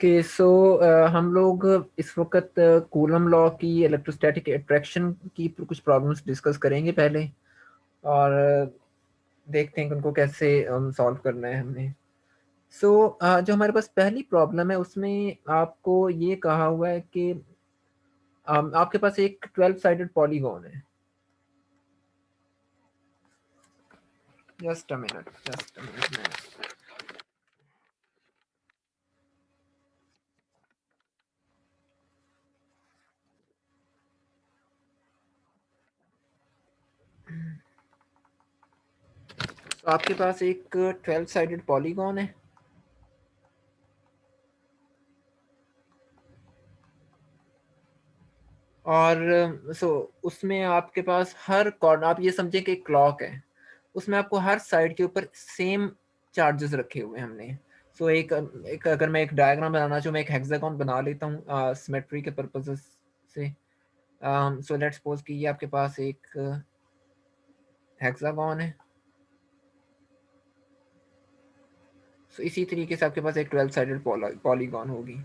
Okay so हम लोग इस वक्त कूलम लॉ की इलेक्ट्रोस्टैटिक अट्रैक्शन की कुछ प्रॉब्लम्स डिस्कस करेंगे पहले, और देखते हैं कि उनको कैसे सॉल्व करना है हमें। सो जो हमारे पास पहली प्रॉब्लम है उसमें आपको ये कहा हुआ है कि आपके पास एक 12 साइडेड पॉलीगॉन है। Just a minute. तो आपके पास एक 12 साइडेड पॉलीगॉन है और उसमें आपके पास हर कॉर्नर, आप ये समझें कि क्लॉक है, उसमें आपको हर साइड के ऊपर सेम चार्जेस रखे हुए हैं हमने। एक अगर मैं एक डायग्राम बनाना चाहूँ, मैं एक हेक्सागोन बना लेता हूँ सिमेट्री के पर्पसेस से। सो लेट्स सपोज कि ये आपके पास एक हेक्सागोन है। सो इसी तरीके से आपके पास एक 12 साइडेड पॉलीगॉन होगी।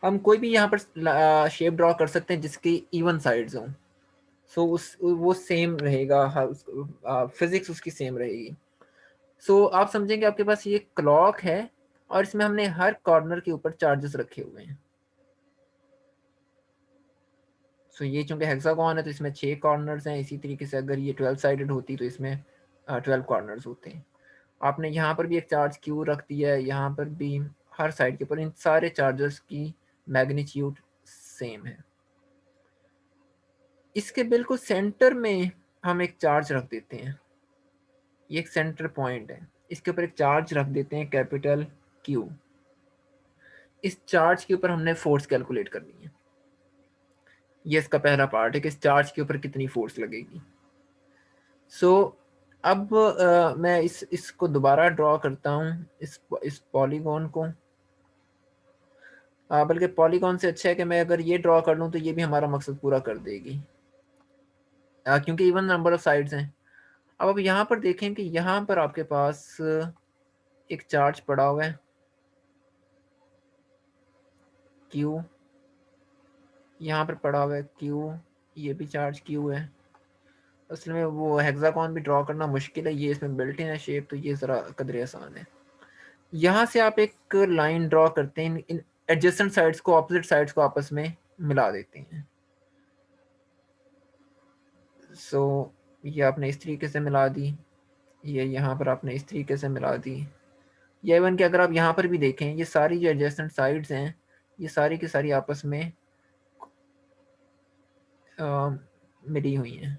हम कोई भी यहाँ पर शेप ड्रॉ कर सकते हैं जिसकी इवन साइड्स हों। उस वो सेम रहेगा, फिजिक्स उसकी सेम रहेगी। आप समझेंगे आपके पास ये क्लॉक है और इसमें हमने हर कॉर्नर के ऊपर चार्जेस रखे हुए हैं। ये चूंकि हेक्सागोन है तो इसमें 6 कॉर्नर्स हैं। इसी तरीके से अगर ये 12 साइडेड होती तो इसमें 12 कॉर्नर्स होते हैं। आपने यहाँ पर भी एक चार्ज क्यू रख दिया है, यहाँ पर भी, हर साइड के ऊपर। इन सारे चार्जेस की मैग्नीट्यूड सेम है। इसके बिल्कुल सेंटर में हम एक चार्ज रख देते हैं। ये एक सेंटर पॉइंट है, इसके ऊपर एक चार्ज रख देते हैं कैपिटल क्यू। इस चार्ज के ऊपर हमने फोर्स कैलकुलेट करनी है। ये इसका पहला पार्ट है कि इस चार्ज के ऊपर कितनी फोर्स लगेगी। सो अब मैं इसको दोबारा ड्रॉ करता हूँ, इस पॉलीगॉन को। बल्कि पॉलीगॉन से अच्छा है कि मैं अगर ये ड्रॉ कर लूँ तो ये भी हमारा मकसद पूरा कर देगी, क्योंकि इवन नंबर ऑफ साइड्स हैं। अब यहाँ पर देखें कि यहाँ पर आपके पास एक चार्ज पड़ा हुआ है क्यू, यहाँ पर पड़ा हुआ है क्यू, ये भी चार्ज क्यू है। असल में वो हेक्सागोन भी ड्रॉ करना मुश्किल है, ये इसमें बिल्ट इन है शेप, तो ये ज़रा कदरे आसान है। यहाँ से आप एक लाइन ड्रॉ करते हैं, इन एडजेसेंट साइड्स को, ऑपोजिट साइड्स को आपस में मिला देते हैं। ये आपने इस तरीके से मिला दी, ये यहाँ पर आपने इस तरीके से मिला दी। ये इवन कि अगर आप यहाँ पर भी देखें, ये सारी जो एडजेसेंट साइड्स हैं ये सारी की सारी आपस में मिली हुई हैं।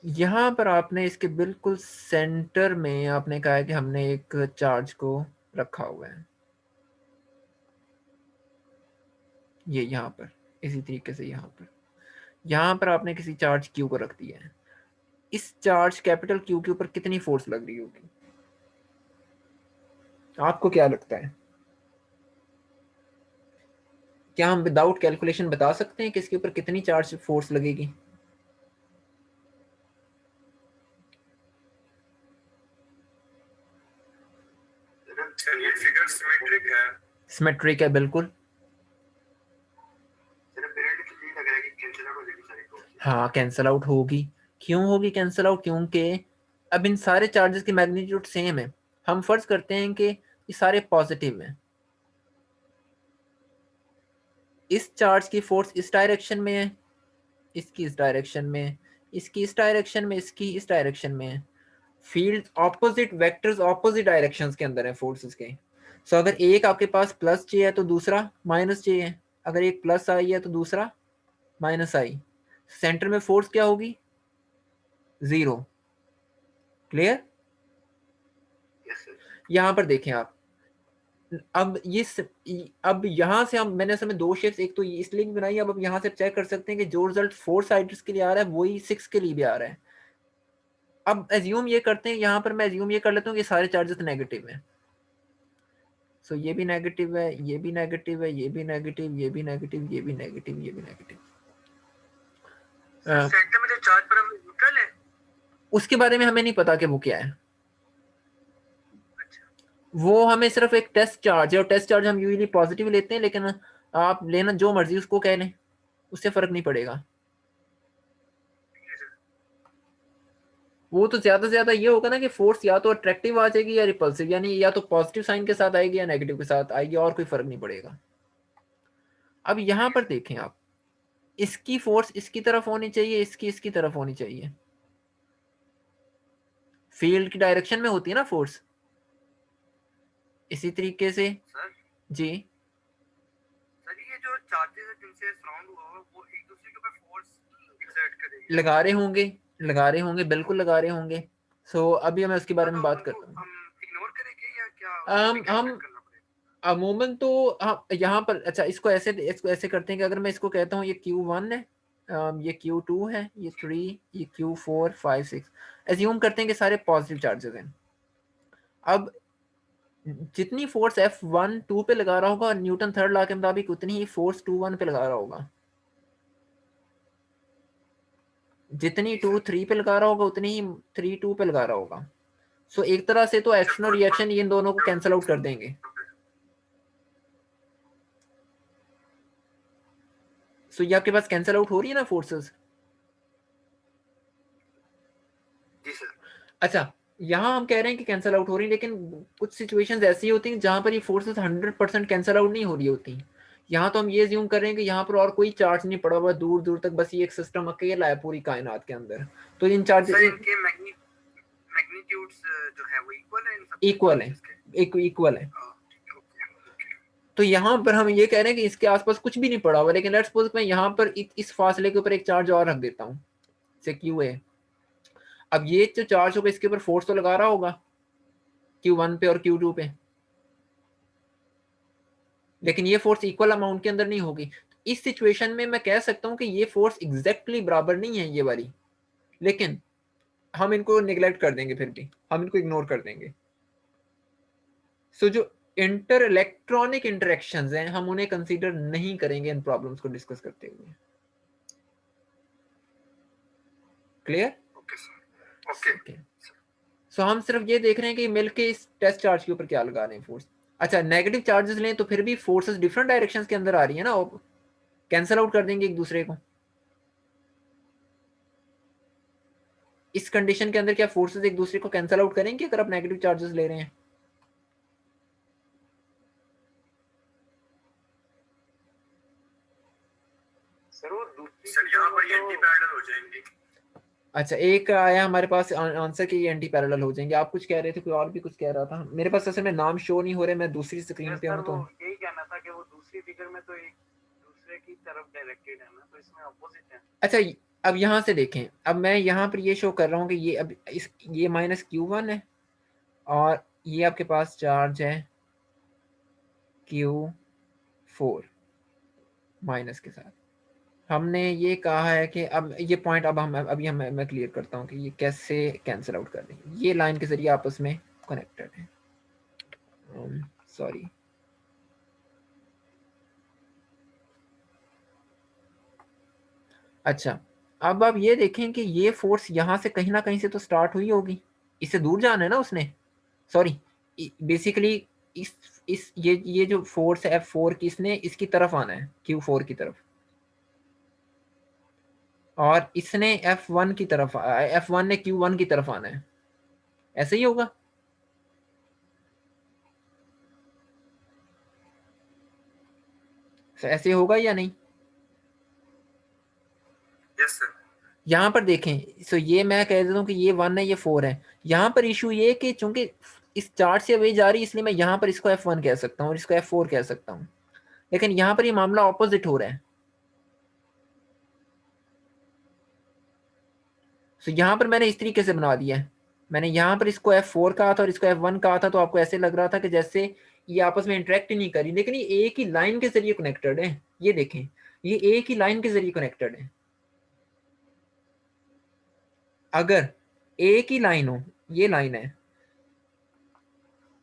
यहाँ पर आपने इसके बिल्कुल सेंटर में आपने कहा है कि हमने एक चार्ज को रखा हुआ है, ये यहाँ पर, इसी तरीके से यहाँ पर आपने किसी चार्ज क्यू को रख दिया है। इस चार्ज कैपिटल क्यू के ऊपर कितनी फोर्स लग रही होगी, आपको क्या लगता है? क्या हम विदाउट कैलकुलेशन बता सकते हैं कि इसके ऊपर कितनी चार्ज फोर्स लगेगी? ये फिगर सिमेट्रिक है। सिमेट्रिक है बिल्कुल। हाँ कैंसल आउट होगी। क्यों होगी कैंसल आउट? क्योंकि अब इन सारे चार्जेस की मैग्नीट्यूड सेम है। हम फर्ज करते हैं कि ये सारे पॉजिटिव हैं। इस चार्ज की फोर्स इस डायरेक्शन में है, इसकी इस डायरेक्शन में है, इसकी इस डायरेक्शन में, इसकी इस डायरेक्शन में है। Field opposite vectors opposite directions के अंदर है फोर्सेस के। अगर एक आपके पास प्लस जे है तो दूसरा माइनस जे है, अगर एक प्लस आई है तो दूसरा माइनस आई। सेंटर में फोर्स क्या होगी? जीरो। क्लियर? यहां पर देखें आप, अब अब यहां से हम, मैंने असल में दो शेप्स एक तो इसलिए भी बनाई, अब यहां से चेक कर सकते हैं कि जो रिजल्ट 4 साइड्स के लिए आ रहा है वही 6 के लिए भी आ रहा है। अब एज्यूम ये करते हैं, यहां पर मैं एज्यूम ये कर लेता हूँ कि सारे चार्जेस नेगेटिव हैं। ये भी नेगेटिव है, ये भी नेगेटिव है, ये भी नेगेटिव, ये भी नेगेटिव, ये भी नेगेटिव, ये भी नेगेटिव। सेंटर में जो चार्ज पर न्यूट्रल है, उसके बारे में हमें नहीं पता कि वो क्या है। वो हमें सिर्फ एक टेस्ट चार्ज है, और टेस्ट चार्ज हम यूजली पॉजिटिव लेते हैं, लेकिन आप लेना जो मर्जी उसको कह लें, उससे फर्क नहीं पड़ेगा। वो तो ज्यादा से ज्यादा ये होगा ना कि फोर्स या तो अट्रैक्टिव आ जाएगी या रिपल्सिव, यानी या तो पॉजिटिव साइन के साथ आएगी या नेगेटिव के साथ आएगी, और कोई फर्क नहीं पड़ेगा। अब यहां पर देखें आप, इसकी फोर्स इसकी तरफ होनी चाहिए, इसकी इसकी तरफ होनी चाहिए। फील्ड की डायरेक्शन में होती है ना फोर्स, इसी तरीके से। सर जी सर ये जो चार्जेस है जिनसे सराउंड हुआ हुआ, वो एक दूसरे के ऊपर फोर्स एक्सर्ट करेगी। लगा रहे होंगे, लगा रहे होंगे, बिल्कुल लगा रहे होंगे। सो अभी मैं उसके बारे में तो बात उनको करता हूँ। हम इग्नोर करेंगे या क्या, उनको भी हम कैलकुलेट करना पड़ेगा? अमूमन तो हाँ, यहाँ पर अच्छा इसको ऐसे करते हैं कि अगर मैं इसको कहता हूँ ये Q1 है, ये Q2 है, ये 3, ये Q4 5 6, एज्यूम करते हैं कि सारे पॉजिटिव चार्जेस हैं। अब जितनी फोर्स F1 2 पे लगा रहा होगा, न्यूटन थर्ड लॉ के मुताबिक उतनी ही फोर्स 2 1 पे लगा रहा होगा। जितनी 2 3 पे लगा रहा होगा, उतनी ही 3 2 पे लगा रहा होगा। सो एक तरह से तो एक्शन और रिएक्शन इन दोनों को कैंसिल आउट कर देंगे। सो ये आपके पास कैंसिल आउट हो रही है ना फोर्सेस। जी सर। अच्छा, यहाँ हम कह रहे हैं कि कैंसिल आउट हो रही है, लेकिन कुछ सिचुएशंस ऐसी होती हैं जहां पर ये फोर्सेस 100% कैंसिल आउट नहीं हो रही होती। यहाँ तो हम ये ज्यूम कर रहे हैं कि यहाँ पर और कोई चार्ज नहीं पड़ा हुआ दूर दूर तक, बस ये एक सिस्टम अकेला है पूरी कायनात के अंदर। तो इन चार्ज सर इनके मैग्नीट्यूड्स जो है वो इक्वल है इन सब इक्वल है, चार्जेस के? इक्वल है। Okay okay. तो यहाँ पर हम ये कह रहे हैं कि इसके आसपास कुछ भी नहीं पड़ा हुआ, लेकिन लेट्स सपोज मैं यहाँ पर इस फासले के ऊपर एक चार्ज और रख देता हूँ, से क्यू है। अब ये जो चार्ज होगा इसके ऊपर फोर्स तो लगा रहा होगा Q1 पे और Q2 पे, लेकिन ये फोर्स इक्वल अमाउंट के अंदर नहीं होगी। तो इस सिचुएशन में मैं कह सकता हूँ कि ये फोर्स एग्जैक्टली बराबर नहीं है ये वाली, लेकिन हम इनको निगलेक्ट कर देंगे, फिर भी हम इनको इग्नोर कर देंगे। सो जो इंटर इलेक्ट्रॉनिक इंटरेक्शंस हैं, हम उन्हें कंसीडर नहीं करेंगे इन प्रॉब्लम्स को डिस्कस करते हुए। क्लियर? Okay sir. ओके। सो हम सिर्फ ये देख रहे हैं कि मिलके इस टेस्ट चार्ज के ऊपर क्या लगा रहे हैं फोर्स। अच्छा, नेगेटिव चार्जेस लें तो फिर भी फोर्सेस डिफरेंट डायरेक्शंस के अंदर आ रही है ना, कैंसिल आउट कर देंगे एक दूसरे को। इस कंडीशन के अंदर क्या फोर्सेस एक दूसरे को कैंसिल आउट करेंगे अगर आप नेगेटिव चार्जेस ले रहे हैं? सर वो दूसरी सर यहाँ पर ये एंटी पैरेलल हो जाएंगे। अच्छा, एक आया हमारे पास आंसर कि ये एंटी पैरेलल हो जाएंगे। आप कुछ कह रहे थे, कोई और भी कुछ कह रहा था। मेरे पास असल में नाम शो नहीं हो रहे, मैं दूसरी स्क्रीन पे हूँ तो यही कहना था कि वो दूसरी फिगर में तो एक दूसरे की तरफ डायरेक्टेड है ना, तो इसमें अपोजिट है। अच्छा, अब यहाँ से देखें, अब मैं यहाँ पर ये शो कर रहा हूँ कि ये अब ये -Q1 है, और ये आपके पास चार्ज है Q4 माइनस के साथ। हमने ये कहा है कि अब ये पॉइंट अब हम अभी हम मैं क्लियर करता हूँ कि ये कैसे कैंसिल आउट कर रही है। ये लाइन के जरिए आपस में कनेक्टेड है। सॉरी, अच्छा, अब आप ये देखें कि ये फोर्स यहाँ से कहीं ना कहीं से तो स्टार्ट हुई होगी, इससे दूर जाना है ना उसने। सॉरी, बेसिकली इस ये जो फोर्स है F4 की, इसने इसकी तरफ आना है Q4 की तरफ, और इसने F1 ने Q1 की तरफ आना है। ऐसे ही होगा। तो ऐसे होगा या नहीं? Yes sir. यहाँ पर देखें, सो ये मैं कह देता हूँ कि ये 1 है, ये 4 है। यहाँ पर इशू ये कि चूंकि इस चार्ट से वे जा रही है, इसलिए मैं यहाँ पर इसको F1 कह सकता हूँ और इसको F4 कह सकता हूँ, लेकिन यहाँ पर ये मामला ऑपोजिट हो रहा है। सो यहाँ पर मैंने इस तरीके से बना दिया है, मैंने यहाँ पर इसको F4 कहा था और इसको F1 कहा था, तो आपको ऐसे लग रहा था कि जैसे ये आपस में इंटरेक्ट ही नहीं करी, लेकिन ये एक ही लाइन के जरिए कनेक्टेड है। ये देखें, ये एक ही लाइन के जरिए कनेक्टेड है। अगर एक ही लाइन हो, ये लाइन है,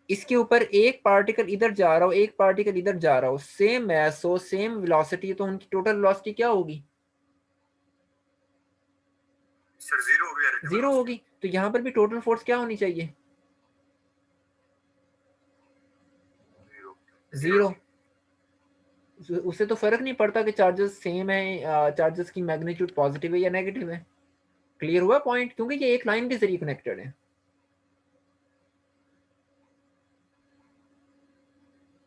इसके ऊपर एक पार्टिकल इधर जा रहा हो, एक पार्टिकल इधर जा रहा हो, सेम मैस हो, सेम वेलोसिटी, तो उनकी टोटल वेलोसिटी क्या होगी? सर जीरो होगी यार, जीरो होगी, तो यहाँ पर भी टोटल फोर्स क्या होनी चाहिए? जीरो। उससे तो फर्क नहीं पड़ता कि चार्जेस सेम है, चार्जेस की मैग्नीट्यूड पॉजिटिव है या नेगेटिव है। क्लियर हुआ पॉइंट? क्योंकि ये एक लाइन के जरिए कनेक्टेड है।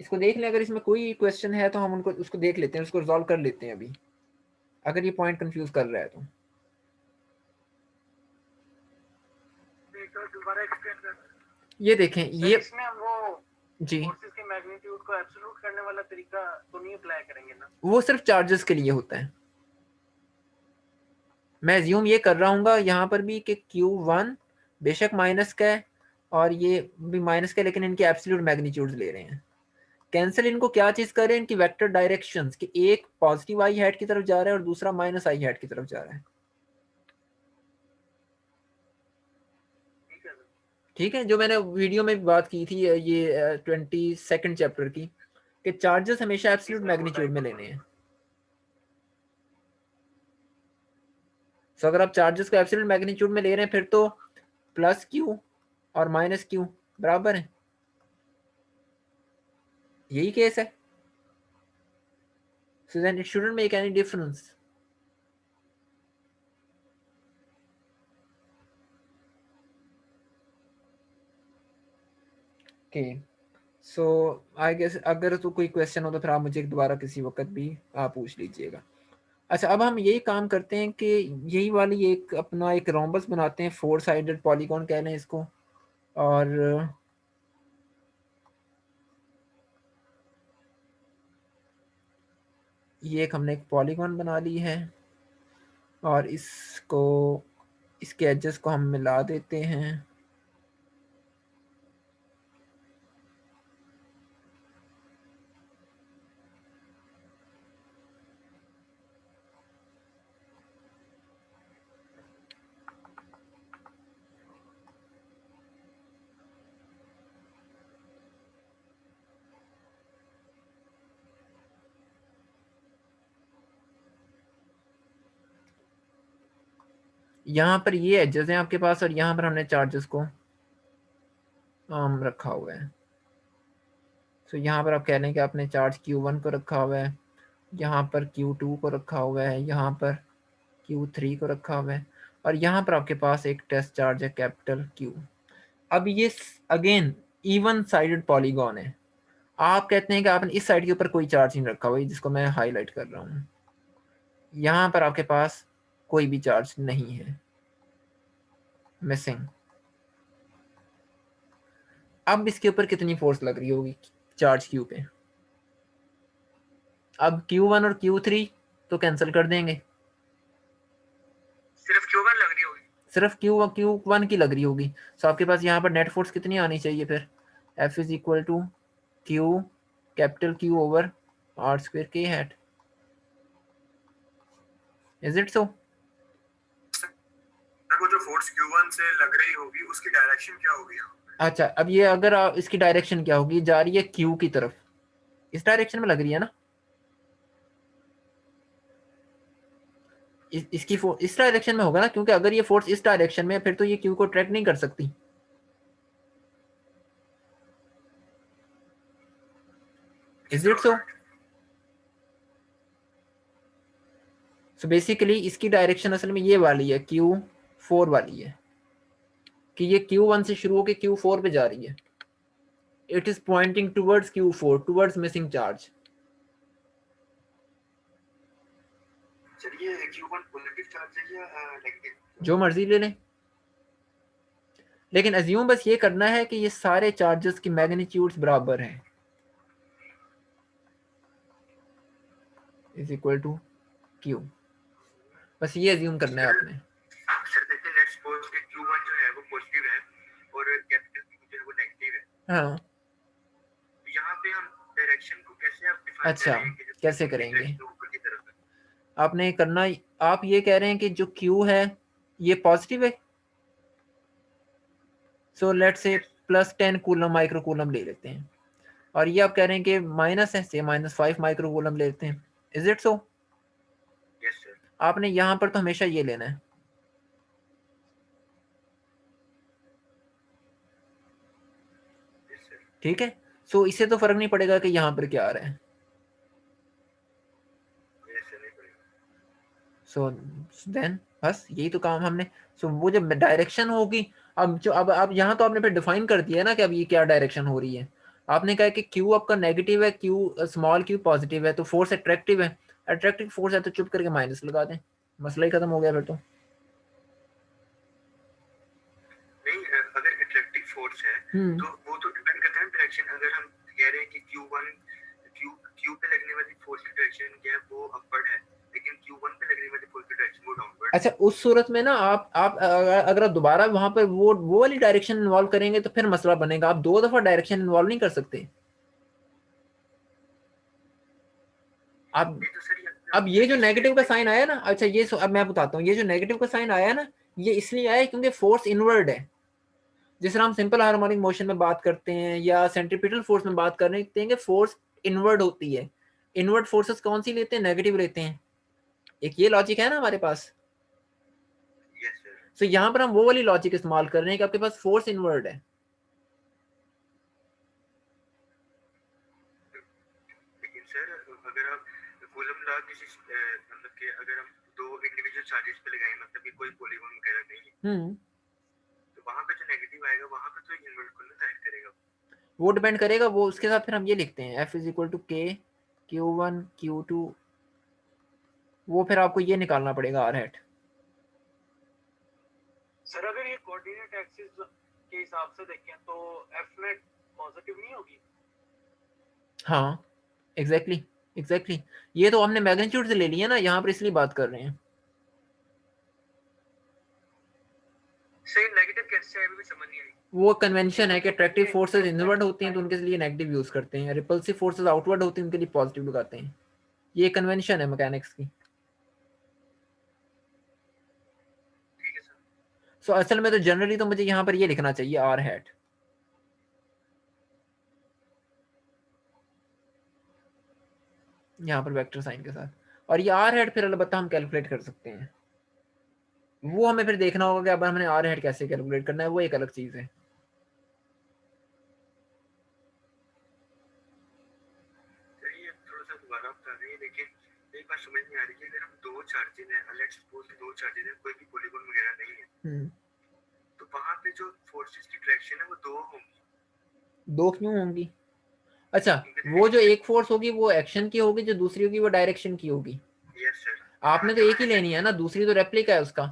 इसको देख लें, अगर इसमें कोई क्वेश्चन है तो हम उनको उसको देख लेते हैं, उसको रिजॉल्व कर लेते हैं अभी, अगर ये पॉइंट कंफ्यूज कर रहा है तो। दोबारा एक्सप्लेन कर। ये देखें, ये इसमें हम वो जी फोर्सेस के मैग्नीट्यूड को एब्सोल्यूट करने वाला तरीका तो नहीं अप्लाई करेंगे ना? वो सिर्फ चार्जेस के लिए होता है। मैं एज्यूम ये कर रहा हूँ यहाँ पर भी कि Q1 बेशक माइनस का है और ये भी माइनस का है, लेकिन इनके एब्सोल्यूट मैग्नीट्यूड्स ले रहे हैं। कैंसिल इनको क्या चीज करें, इनकी वेक्टर डायरेक्शंस कि एक पॉजिटिव आई हैट की तरफ जा रहा है और दूसरा माइनस आई हैट की तरफ जा रहा है। ठीक है, जो मैंने वीडियो में भी बात की थी ये 22nd चैप्टर की, कि चार्जेस हमेशा एब्सोल्यूट मैग्नीट्यूड में लेने हैं। सो अगर आप चार्जेस को एब्सोल्यूट मैग्नीट्यूड में ले रहे हैं फिर तो प्लस क्यू और माइनस क्यू बराबर है, यही केस है। So then it shouldn't make any difference. Okay. So I guess अगर तो कोई क्वेश्चन हो तो फिर आप मुझे दोबारा किसी वक्त भी आप पूछ लीजिएगा। अच्छा, अब हम यही काम करते हैं कि यही वाली एक अपना एक रोम्बस बनाते हैं, 4 साइडेड पॉलीगॉन कह लें इसको, और ये एक हमने एक पॉलीगॉन बना ली है और इसको इसके एजेस को हम मिला देते हैं। यहाँ पर ये एजेस हैं आपके पास और यहाँ पर हमने चार्जेस को रखा हुआ है। तो यहाँ पर आप कह रहे हैं कि आपने चार्ज Q1 को रखा हुआ है, यहाँ पर Q2 को रखा हुआ है, यहाँ पर Q3 को रखा हुआ है और यहाँ पर आपके पास एक टेस्ट चार्ज है कैपिटल Q। अब ये अगेन इवन साइडेड पॉलीगॉन है। आप कहते हैं कि आपने इस साइड के ऊपर कोई चार्ज नहीं रखा हुआ, जिसको मैं हाईलाइट कर रहा हूँ। यहाँ पर आपके पास कोई भी चार्ज नहीं है, मिसिंग। अब इसके ऊपर कितनी फोर्स लग रही होगी चार्ज Q पे? अब Q1 और Q3 तो कैंसिल कर देंगे, सिर्फ Q1 लग रही होगी, सिर्फ Q1 की लग रही होगी। सो आपके पास यहाँ पर नेट फोर्स कितनी आनी चाहिए फिर? F is equal to Q capital Q over R square K hat. Is it so? वो जो फोर्स Q1 से लग रही होगी उसकी डायरेक्शन क्या होगी? अच्छा, अब ये अगर आप इसकी डायरेक्शन क्या होगी, जा रही है Q की तरफ, इस डायरेक्शन में लग रही है ना, इसकी फोर्स इस डायरेक्शन में होगा ना, क्योंकि अगर ये फोर्स इस डायरेक्शन में है फिर तो ये Q को ट्रैक नहीं कर सकती। Is it so? So basically इसकी डायरेक्शन असल में ये वाली है, Q4 वाली है, कि ये Q1 से शुरू होकर Q4 पे जा रही है। It is pointing towards Q4, towards missing charge. चलिए Q1 पॉजिटिव चार्ज है या नेगेटिव, जो मर्जी ले लें, लेकिन अज्यूम बस ये करना है कि ये सारे चार्जेस की मैग्नीट्यूड्स बराबर हैं, इज इक्वल टू Q। बस ये अज्यूम करना है आपने। सर देखिए लेट्स सपोज कि Q1 जो है वो पॉजिटिव है और कैपिटल Q जो है वो नेगेटिव है। हाँ, तो यहाँ पे हम डायरेक्शन को कैसे आप डिफाइन अच्छा करेंगे? कैसे करेंगे ऊपर की तरफ है। आपने करना, आप ये कह रहे हैं कि जो Q है ये पॉजिटिव है, so let's say +10 coulomb micro coulomb ले लेते हैं, और ये आप कह रहे हैं कि माइनस है, से -5 माइक्रो कूलम ले लेते हैं। Is it so? Yes sir. आपने यहाँ पर तो हमेशा ये लेना है, ठीक है, सो इससे तो फर्क नहीं पड़ेगा कि यहाँ पर क्या आ रहा है। ऐसे नहीं पड़ेगा। सो देन बस यही तो काम हमने। सो वो जब डायरेक्शन होगी, अब जो अब यहाँ तो आपने फिर डिफाइन कर दिया है ना कि अब ये क्या डायरेक्शन हो रही है। आपने कहा कि क्यू आपका नेगेटिव है, क्यू स्मॉल क्यू पॉजिटिव है, तो फोर्स अट्रैक्टिव है। अट्रैक्टिव फोर्स है तो चुप करके माइनस लगा दें, मसला ही खत्म हो गया फिर तो। नहीं, अगर अट्रैक्टिव फोर्स है तो वो तो डिपेंड करता है डायरेक्शन। अगर हम कह रहे हैं कि Q1 क्यू पे लगने वाली फोर्स की डायरेक्शन क्या है, वो अपवर्ड है, लेकिन Q1 पे लगने वाली फोर्स की डायरेक्शन वो डाउनवर्ड। अच्छा, उस सूरत में ना आप अगर आप दोबारा वहां पर वो वाली डायरेक्शन इन्वॉल्व करेंगे तो फिर मसला बनेगा। आप दो दफा डायरेक्शन इन्वॉल्व नहीं कर सकते। आप ये तो सर अब ये जो नेगेटिव का साइन आया ना, अच्छा ये अब मैं बताता हूँ, ये जो नेगेटिव का साइन आया ना, ये इसलिए आया क्योंकि फोर्स इनवर्ड है। जिस तरह हम सिंपल हार्मोनिक मोशन में बात करते हैं या सेंट्रीपिटल फोर्स में बात करते हैं कि फोर्स इनवर्ड होती है। इनवर्ड फोर्सेस कौन सी लेते हैं? नेगेटिव लेते हैं। एक ये लॉजिक है ना हमारे पास। Yes sir. तो यहाँ पर हम वो वाली लॉजिक इस्तेमाल कर रहे हैं कि आपके पास फोर्स इनवर्ड है। लेकिन सर अगर आप कूलम लॉ किसी मतलब कि अगर हम दो इंडिविजुअल चार्जेस पे लगाएं, मतलब कि कोई पॉलीगॉन वगैरह नहीं है, तो वहां पे जो नेगेटिव आएगा वहां पे तो इन्वर्ट को ना साइड करेगा। वो डिपेंड करेगा, वो उसके साथ फिर हम ये लिखते हैं F इज इक्वल टू के Q1 Q2। वो फिर आपको ये निकालना पड़ेगा आर हैट। सर अगर ये कोऑर्डिनेट एक्सिस के हिसाब से देखें तो एफ नेट पॉजिटिव नहीं होगी। हाँ एग्जैक्टली ये तो हमने मैग्नीट्यूड से ले लिया ना यहाँ पर, इसलिए बात कर रहे हैं। सही नेगेटिव कैसे है, अभी भी समझ नहीं आई। वो कन्वेंशन है कि अट्रैक्टिव फोर्सेस इनवर्ड होती हैं तो उनके लिए नेगेटिव यूज करते हैं, रिपल्सिव फोर्सेस आउटवर्ड होती हैं उनके लिए पॉजिटिव लगाते हैं। ये कन्वेंशन है मैकेनिक्स की। ठीक है सर। सो असल में तो जनरली तो मुझे यहाँ पर ये लिखना चाहिए आर हैट। यहाँ पर वेक्टर साइन के साथ, और ये आर हैट फिर अलबत्ता हम कैलकुलेट कर सकते हैं। वो हमें फिर देखना होगा कि अब हमने आर हैट कैसे कैलकुलेट करना है, वो एक अलग चीज है। सही है, थोड़ा सा दोबारा बता रहे हैं, लेकिन एक बात समझ नहीं आ रही कि अगर हम दो चार्जेस हैं, लेट्स सपोज दो चार्जेस हैं, कोई भी पॉलीगॉन वगैरह नहीं है, तो वहां पे जो फोर्सेस की डायरेक्शन है वो दो होंगी। दो क्यों होंगी? अच्छा, वो जो एक फोर्स होगी वो एक्शन की होगी, जो दूसरी होगी वो डायरेक्शन की होगी। Yes sir. आपने तो एक ही लेनी है ना, दूसरी तो रेप्लिका है उसका।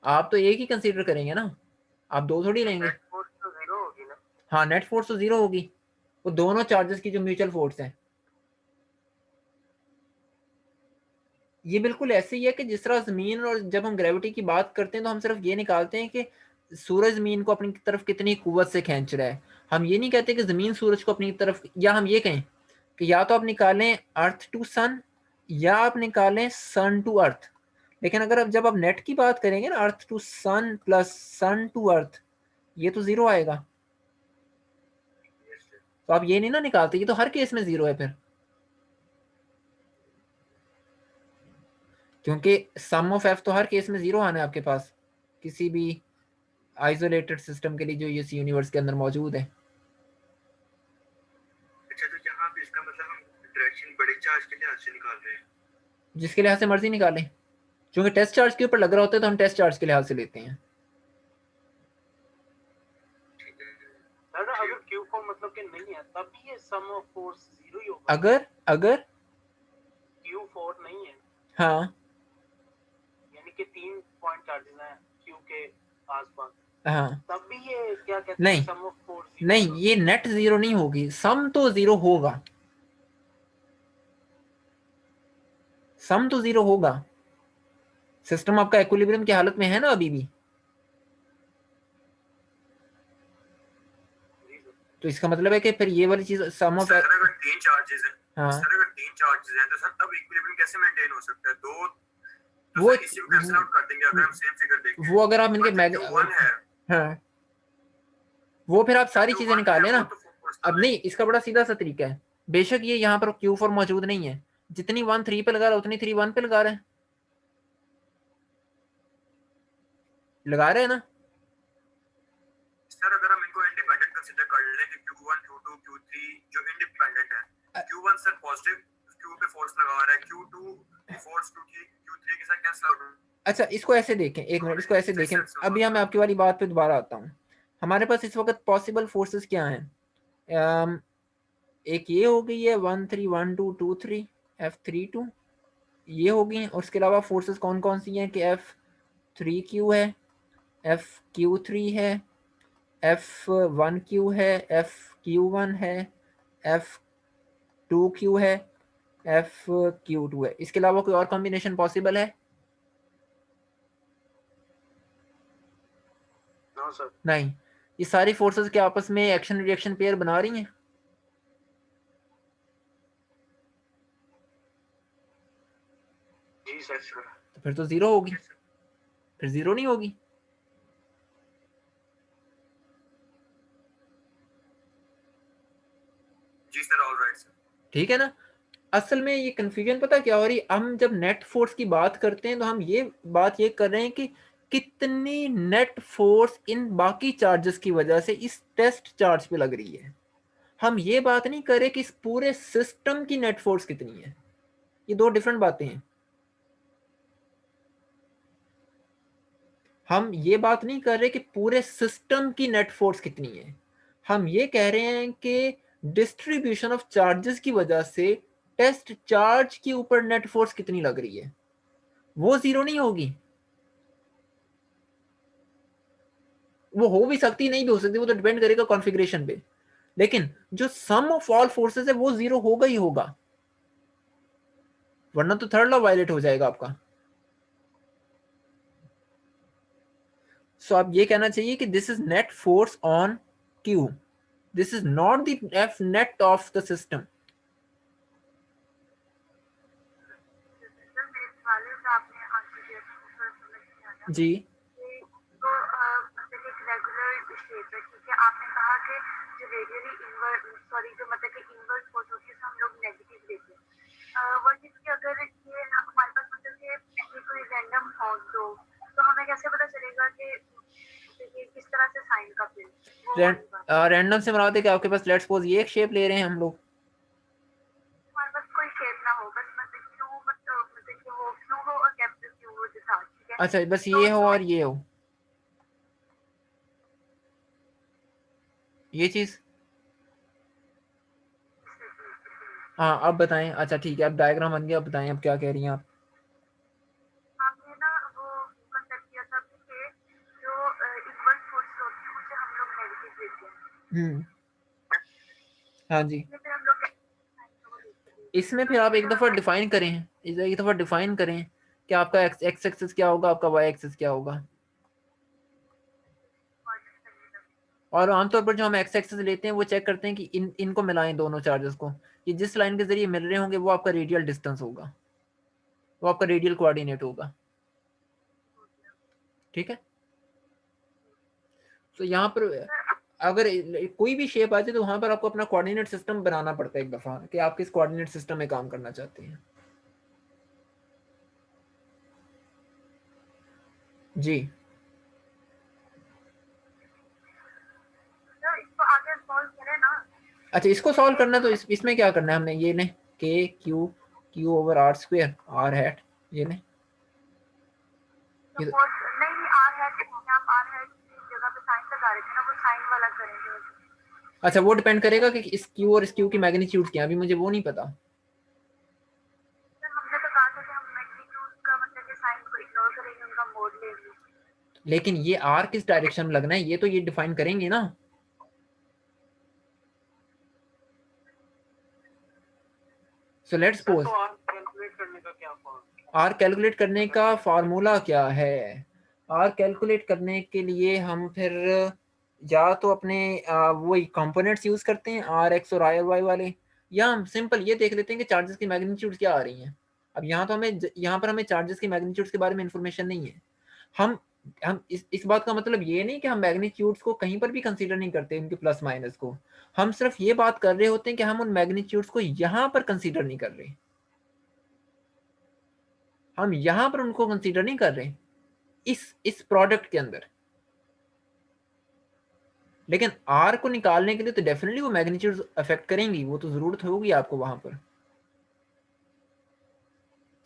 आप तो एक ही कंसीडर करेंगे ना, आप दो थोड़ी लेंगे। नेट फोर्स तो जीरो होगी ना। हाँ नेट फोर्स तो जीरो होगी, वो दोनों चार्जेस की जो म्यूचुअल फोर्स है। ये बिल्कुल ऐसे ही है कि जिस तरह जमीन, और जब हम ग्रेविटी की बात करते हैं तो हम सिर्फ ये निकालते हैं कि सूरज जमीन को अपनी तरफ कितनी कुव्वत से खींच रहा है। हम ये नहीं कहते कि जमीन सूरज को अपनी तरफ, या हम ये कहें कि या तो आप निकालें अर्थ टू सन या आप निकालें सन टू अर्थ। लेकिन अगर अब जब आप नेट की बात करेंगे ना, earth to sun plus sun to earth, ये तो जीरो आएगा। तो आप ये नहीं ना निकालते, ये तो हर केस में जीरो है फिर, क्योंकि सम ऑफ एफ तो हर केस में जीरो आना है आपके पास किसी भी आइसोलेटेड सिस्टम के लिए जो इस यूनिवर्स के अंदर मौजूद है। अच्छा, तो यहाँ पे इसका मतलब हम डायरेक्शन बड़े चार्ज के लिहाज से निकाल रहे हैं। जिसके लिहाज से मर्जी निकालें, क्योंकि टेस्ट चार्ज के ऊपर लग रहा होता है तो हम टेस्ट चार्ज के लिहाज से लेते हैं। सर अगर क्यू फॉर्म मतलब कि नहीं है तब भी ये सम ऑफ फोर्स जीरो ही होगा। अगर क्यू फोर नहीं है, हाँ यानी कि 3 पॉइंट चार्जेस हैं क्यू के आसपास, हाँ तब भी ये क्या कहते हैं नहीं सम ऑफ फोर्स नहीं, ये नेट जीरो नहीं होगी, सम तो जीरो होगा, सम तो जीरो होगा। सिस्टम आपका इक्विलिब्रियम की हालत में है ना अभी भी, तो इसका मतलब है कि फिर ये वाली चीज सम ऑफ, सर अगर तीन चार्जेस हैं, हाँ सर अगर तीन चार्जेस हैं तो सर तब इक्विलिब्रियम कैसे मेंटेन हो सकता है? दो तो वो सर इसी को कैंसिल आउट कर देंगे अगर हम सेम फिगर देखें। वो अगर आप इनके वन है, हाँ, वो फिर आप सारी जो चीजें वन है निकालें वो ना। तो फोर्स अब नहीं, इसका बड़ा सीधा सा तरीका है। बेशक ये यहाँ पर क्यू फोर मौजूद नहीं है, जितनी वन थ्री पे लगा रहा है उतनी थ्री वन पे लगा रहे हैं, लगा रहे हैं ना। Q1 सर पॉजिटिव Q पे फोर्स लगा रहा है, Q2 की फोर्स Q3 के साथ कैंसिल आउट। अच्छा इसको ऐसे देखें, एक मिनट इसको ऐसे देखें। अभी हम आपकी वाली बात पे दोबारा आता हूँ। हमारे पास इस वक्त पॉसिबल फोर्सेस क्या हैं? एक ये हो गई है 1 3 1 2 2 3 F3 2, ये हो गई हैं। और उसके अलावा फोर्सेस कौन कौन सी हैं कि F3Q है, FQ3 है, F1Q है, FQ1 है, F2Q है, FQ2 है। इसके अलावा कोई और कॉम्बिनेशन पॉसिबल है? No sir. नहीं। ये सारी फोर्सेस के आपस में एक्शन रिएक्शन पेयर बना रही हैं? जी सर। तो फिर तो जीरो होगी, फिर जीरो नहीं होगी। जी सर, ऑलराइट सर। ठीक है ना। असल में ये कंफ्यूजन पता क्या हो रही है, हम जब नेट फोर्स की बात करते हैं तो हम ये बात ये कर रहे हैं कि कितनी नेट फोर्स इन बाकी चार्जेस की वजह से इस टेस्ट चार्ज पे लग रही है। हम ये बात नहीं कर रहे कि इस पूरे सिस्टम की नेट फोर्स कितनी है। ये दो डिफरेंट बातें हैं। हम ये बात नहीं कर रहे कि पूरे सिस्टम की नेट फोर्स कितनी है। हम ये कह रहे हैं कि डिस्ट्रीब्यूशन ऑफ चार्जेस की वजह से टेस्ट चार्ज के ऊपर नेट फोर्स कितनी लग रही है। वो जीरो नहीं होगी, वो हो भी सकती नहीं भी हो सकती, वो तो डिपेंड करेगा कॉन्फ़िगरेशन पे। लेकिन जो सम ऑफ ऑल फोर्सेस है वो जीरो होगा ही होगा, वरना तो थर्ड लॉ वायलेट हो जाएगा आपका। सो आप ये कहना चाहिए कि this is net force on Q, this is not the F net of the system. जी तो मतलब एक रेगुलर शेप है, ठीक है। आपने कहा कि जो रेडियली इनवर्ट, सॉरी, जो मतलब कि इनवर्ट फोर्स होती है हम लोग नेगेटिव लेते हैं। वही कि अगर ये हमारे पास मतलब कि ये कोई रैंडम हो तो हमें कैसे पता चलेगा कि ये किस तरह से साइन का फिर रैंडम से मराते कि आपके पास लेट्स सपोज ये एक शेप ले रहे हैं हम लोग, हमारे पास कोई शेप ना हो, बस मतलब क्यू, मतलब कि वो क्यू हो और कैपिटल क्यू हो जैसा, ठीक है। अच्छा बस ये हो और ये हो, ये चीज। हाँ अब बताएं। अच्छा ठीक है, अब डायग्राम बन गया, अब बताएं अब क्या कह रही हैं आप। हमने ना वो कंसेप्ट किया था कि जो इनवर्स फोर्स होती है उसे हम लोग नेगेटिव लेते हैं। हाँ जी। इसमें फिर हम लोग इसमें फिर आप एक दफा डिफाइन करें, एक दफा डिफाइन करें कि आपका एक्स एक्सिस क्या होगा, आपका वाई एक्सिस क्या होगा। और आमतौर पर जो हम एक्स एक्सिस लेते हैं वो चेक करते हैं कि इनको मिलाएं दोनों चार्जेस को, ये जिस लाइन के जरिए मिल रहे होंगे वो आपका रेडियल डिस्टेंस होगा, वो आपका रेडियल कोऑर्डिनेट होगा। ठीक है। तो यहाँ पर अगर कोई भी शेप आ जाए तो वहां पर आपको अपना कोऑर्डिनेट सिस्टम बनाना पड़ता है एक दफा कि आप किस कोऑर्डिनेट सिस्टम में काम करना चाहते हैं। जी इसको आगे सॉल्व करें ना। अच्छा इसको सॉल्व करना है तो इसमें क्या करना है हमने, ये ने के Q Q over R square R hat, ये ने तो नहीं, आर है, आप आर है की जगह पे साइन लगा रहे थे ना, वो साइन वाला करेंगे। अच्छा वो डिपेंड करेगा कि इस क्यू और इस क्यू की मैग्नीट्यूड क्या है, अभी मुझे वो नहीं पता। हमने तो कहा था कि हम मैग्नीट्यूड का मतलब कि साइन को इग्नोर करेंगे, उनका मोड लेंगे। लेकिन ये आर किस डायरेक्शन में लगना है ये तो ये डिफाइन करेंगे ना। सो लेट्स सपोज तो आर कैलकुलेट करने का क्या फॉर्मूला? आर कैलकुलेट करने का फार्मूला क्या है? आर कैलकुलेट करने के लिए हम फिर या तो अपने वही कंपोनेंट्स यूज करते हैं आर एक्स और आई और वाई वाले, या हम सिंपल ये देख लेते हैं कि चार्जेस की मैग्नीट्यूड क्या आ रही हैं। अब यहाँ तो हमें यहाँ पर हमें चार्जेस की मैग्नीट्यूड के बारे में इंफॉर्मेशन नहीं है। हम इस बात का मतलब ये नहीं कि हम मैग्नीट्यूड्स को कहीं पर भी कंसीडर नहीं करते इनके प्लस माइनस को, हम सिर्फ ये बात कर रहे होते हैं कि हम उन मैग्नीट्यूड्स को यहाँ पर कंसीडर नहीं कर रहे, हम यहां पर उनको कंसीडर नहीं कर रहे इस प्रोडक्ट के अंदर। लेकिन आर को निकालने के लिए तो डेफिनेटली वो मैग्नीट्यूड अफेक्ट करेंगी, वो तो जरूरत होगी आपको वहां पर।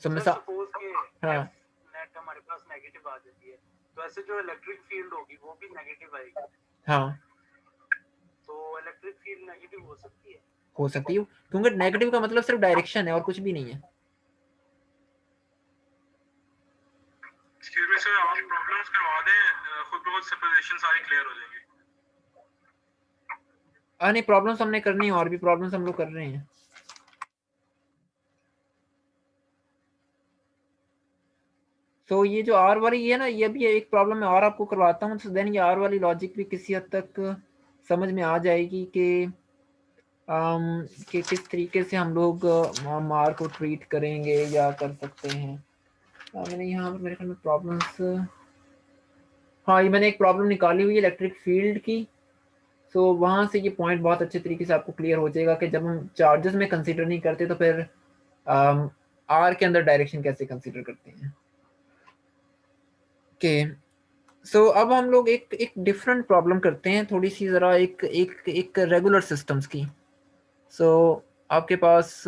सर समझा? सपोज के हाँ एफ नेट हमारे पास नेगेटिव आ जाती है, तो ऐसे जो इलेक्ट्रिक फील्ड होगी वो भी नेगेटिव आएगी, हाँ तो इलेक्ट्रिक फील्ड नेगेटिव हो सकती है। हो सकती है, क्योंकि नेगेटिव का मतलब सिर्फ डायरेक्शन है और कुछ भी नहीं है। एक्सक्यूज मी सर, आप प्रॉब्लम्स करवा दें, खुद ब खुद सेपरेशन सारी क्लियर हो जाएगी। नहीं, प्रॉब्लम्स हमने करनी है, और भी प्रॉब्लम्स हम लोग कर रहे हैं। तो ये जो आर वाली ये ना, ये भी एक प्रॉब्लम है और आपको करवाता हूँ, तो देन ये आर वाली लॉजिक भी किसी हद तक समझ में आ जाएगी कि किस तरीके से हम लोग मार को ट्रीट करेंगे या कर सकते हैं। मैंने यहाँ पर मेरे ख्याल में प्रॉब्लम्स, हाँ ये मैंने एक प्रॉब्लम निकाली हुई है इलेक्ट्रिक फील्ड की। सो वहाँ से ये पॉइंट बहुत अच्छे तरीके से आपको क्लियर हो जाएगा कि जब हम चार्जेस में कंसीडर नहीं करते तो फिर आर के अंदर डायरेक्शन कैसे कंसीडर करते हैं। ओके, सो अब हम लोग एक एक डिफरेंट प्रॉब्लम करते हैं, थोड़ी सी ज़रा एक एक एक रेगुलर सिस्टम्स की। सो आपके पास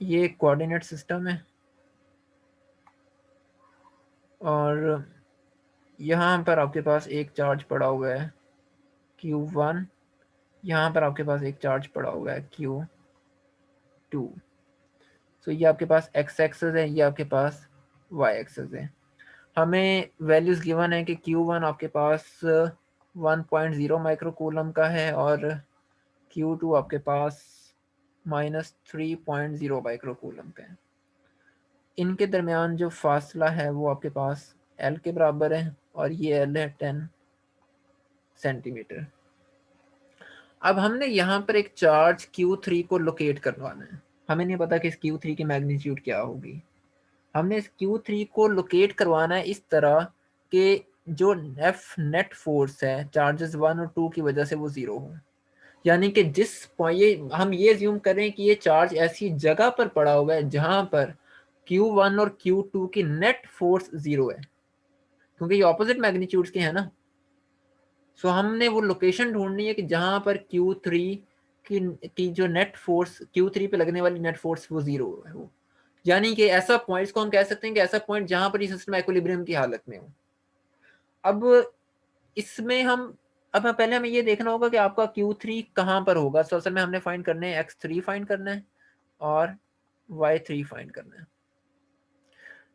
ये कोऑर्डिनेट सिस्टम है और यहाँ पर आपके पास एक चार्ज पड़ा हुआ है Q1, यहाँ पर आपके पास एक चार्ज पड़ा हुआ है Q2। सो ये आपके पास x एक्सेस है, ये आपके पास y एक्सेस है। हमें वैल्यूज़ गिवन है कि Q1 आपके पास 1.0 माइक्रोकूलम का है और Q2 आपके पास -3.0 माइक्रोकूलम का है। इनके दरमियान जो फासला है वो आपके पास L के बराबर है और ये L है 10 सेंटीमीटर। अब हमने यहाँ पर एक चार्ज Q3 को लोकेट करवाना है। हमें नहीं पता कि इस Q3 की मैग्नीट्यूड क्या होगी। हमने इस Q3 को लोकेट करवाना है इस तरह कि जो F नेट फोर्स है चार्जेस 1 और 2 की वजह से वो ज़ीरो हो। यानी कि जिस पॉइंट, ये हम ये अज्यूम करें कि ये चार्ज ऐसी जगह पर पड़ा हुआ है जहां पर Q1 और Q2 की नेट फोर्स ज़ीरो है, क्योंकि ये ऑपोजिट मैग्नीट्यूड्स के हैं ना। सो हमने वो लोकेशन ढूंढनी है कि जहां पर Q3 की जो नेट फोर्स Q3 पे लगने वाली नेट फोर्स वो ज़ीरो हो। यानी कि ऐसा पॉइंट, इसको हम कह सकते हैं कि ऐसा पॉइंट जहां पर ये सिस्टम इक्विलिब्रियम की हालत में हो। अब इसमें हम पहले हमें ये देखना होगा कि आपका Q3 कहाँ पर होगा। तो असल में हमने फाइंड करने है X3 फाइंड करना है और Y3 फाइंड करना है।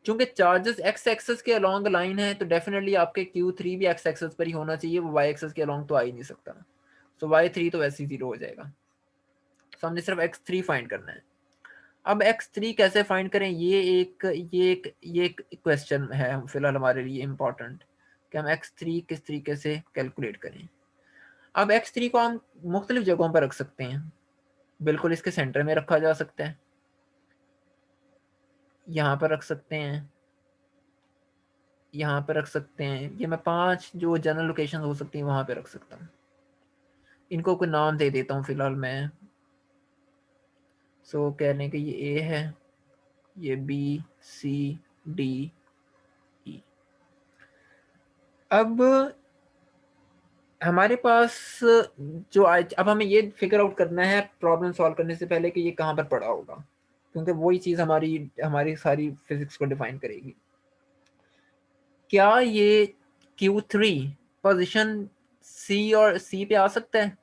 चूंकि चार्जेस एक्स एक्सेस के अलोंग लाइन है तो डेफिनेटली आपके Q3 भी एक्स एक्सेस पर ही होना चाहिए, वो Y एक्सेस के अलोंग तो आ ही नहीं सकता। तो Y3 तो वैसे ही जीरो हो जाएगा। तो हमने सिर्फ X3 फाइंड करना है। अब X3 कैसे फाइंड करें, ये एक क्वेश्चन है हम फिलहाल हमारे लिए इम्पोर्टेंट कि हम X3 किस तरीके से कैलकुलेट करें। अब X3 को हम मुख्तलिफ जगहों पर रख सकते हैं। बिल्कुल इसके सेंटर में रखा जा सकता है, यहाँ पर रख सकते हैं, यहाँ पर रख सकते हैं। ये मैं 5 जो जनरल लोकेशन हो सकती हैं वहाँ पे रख सकता हूँ। इनको कोई नाम दे देता हूँ फिलहाल मैं। सो कह लें कि ये A है, ये B, C, D, E। अब हमारे पास जो आज, अब हमें ये फिगर आउट करना है प्रॉब्लम सॉल्व करने से पहले कि ये कहाँ पर पड़ा होगा, क्योंकि वही चीज़ हमारी हमारी सारी फिजिक्स को डिफाइन करेगी। क्या ये Q3 पोजीशन C और C पे आ सकता है?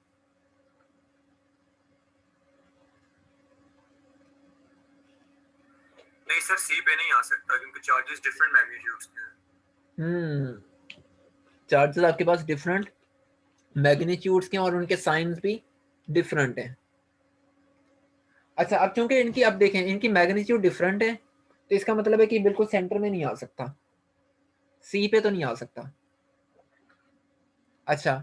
नहीं सर, सी पे नहीं आ सकता क्योंकि चार्जेस डिफरेंट मैग्नीट्यूड्स के हैं। चार्जेस आपके पास डिफरेंट मैग्नीट्यूड्स के हैं और उनके साइंस भी डिफरेंट हैं। अच्छा, अब चूंकि इनकी, अब देखें इनकी मैग्नीट्यूड डिफरेंट है तो इसका मतलब है कि बिल्कुल सेंटर में नहीं आ सकता, सी पे तो नहीं आ सकता। अच्छा,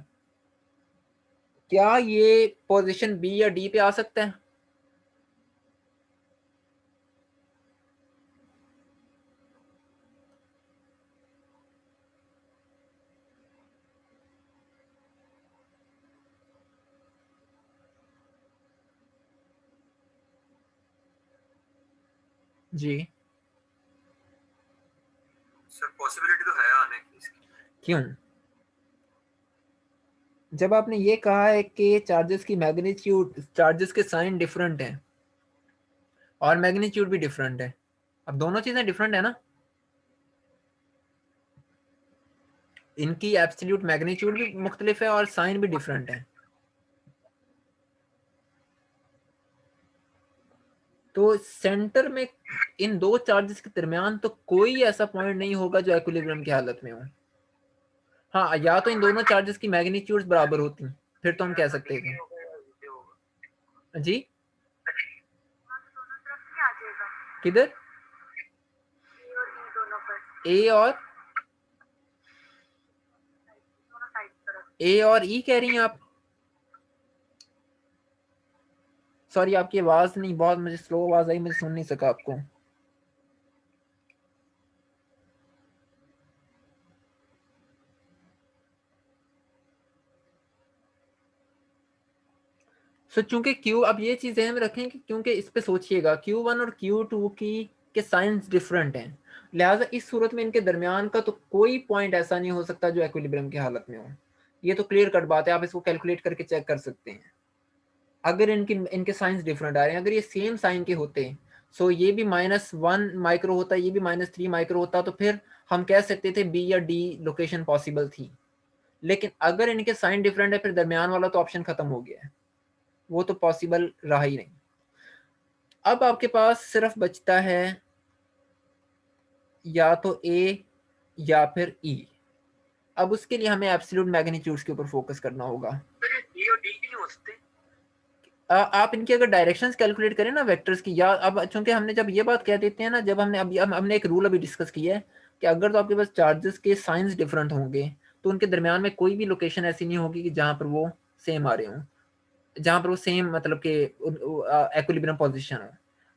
क्या ये पोजीशन बी या डी पे आ सकता है? जी क्यों? जब आपने ये कहा है कि चार्जेस की मैग्नीट्यूड, चार्जेस के साइन डिफरेंट हैं और मैग्नीट्यूड भी डिफरेंट है, अब दोनों चीजें डिफरेंट है ना, इनकी एब्सोल्यूट मैग्नीट्यूड भी मुख्तलिफ है और साइन भी डिफरेंट है। तो सेंटर में इन दो चार्जेस के दरमियान तो कोई ऐसा पॉइंट नहीं होगा जो इक्विलिब्रियम की हालत में हो। हाँ, या तो इन दोनों चार्जेस की मैग्नीट्यूड्स बराबर होती, फिर तो हम कह सकते हैं जी। दोनों तरफ से आ जाएगा, किधर? ए और ई दोनों पर, ए और दोनों साइड पर। ए और ई कह रही हैं आप? सॉरी, आपकी आवाज नहीं, बहुत मुझे स्लो आवाज आई, मुझे सुन नहीं सका आपको। सो चूंकि Q, अब ये चीज ध्यान में रखें कि क्योंकि इस पे सोचिएगा Q1 और Q2 के साइंस डिफरेंट हैं, लिहाजा इस सूरत में इनके दरमियान का तो कोई पॉइंट ऐसा नहीं हो सकता जो इक्विलिब्रियम की हालत में हो। ये तो क्लियर कट बात है, आप इसको कैलकुलेट करके चेक कर सकते हैं। अगर इनके साइंस डिफरेंट आ रहे हैं, अगर ये सेम साइन के होते सो ये भी -1 माइक्रो होता, ये भी -3 माइक्रो होता, तो फिर हम कह सकते थे बी या डी लोकेशन पॉसिबल थी। लेकिन अगर इनके साइन डिफरेंट है, फिर दरमियान वाला तो ऑप्शन खत्म हो गया है, वो तो पॉसिबल रहा ही नहीं। अब आपके पास सिर्फ बचता है या तो ए या फिर ई। अब उसके लिए हमें एब्सोल्यूट मैग्नीट्यूड्स के ऊपर फोकस करना होगा। डी और डी की नहीं हो सकते? आप इनकी अगर डायरेक्शंस कैलकुलेट करें ना वेक्टर्स की, या अब चूंकि हमने जब ये बात कह देते हैं ना, जब हमने एक रूल अभी डिस्कस किया है कि अगर तो आपके पास चार्जेस के साइंस डिफरेंट होंगे तो उनके दरमियान में कोई भी लोकेशन ऐसी नहीं होगी कि जहां पर वो सेम आ रहे हों, जहां पर वो सेम मतलब कि इक्विलिब्रियम पोजीशन हो।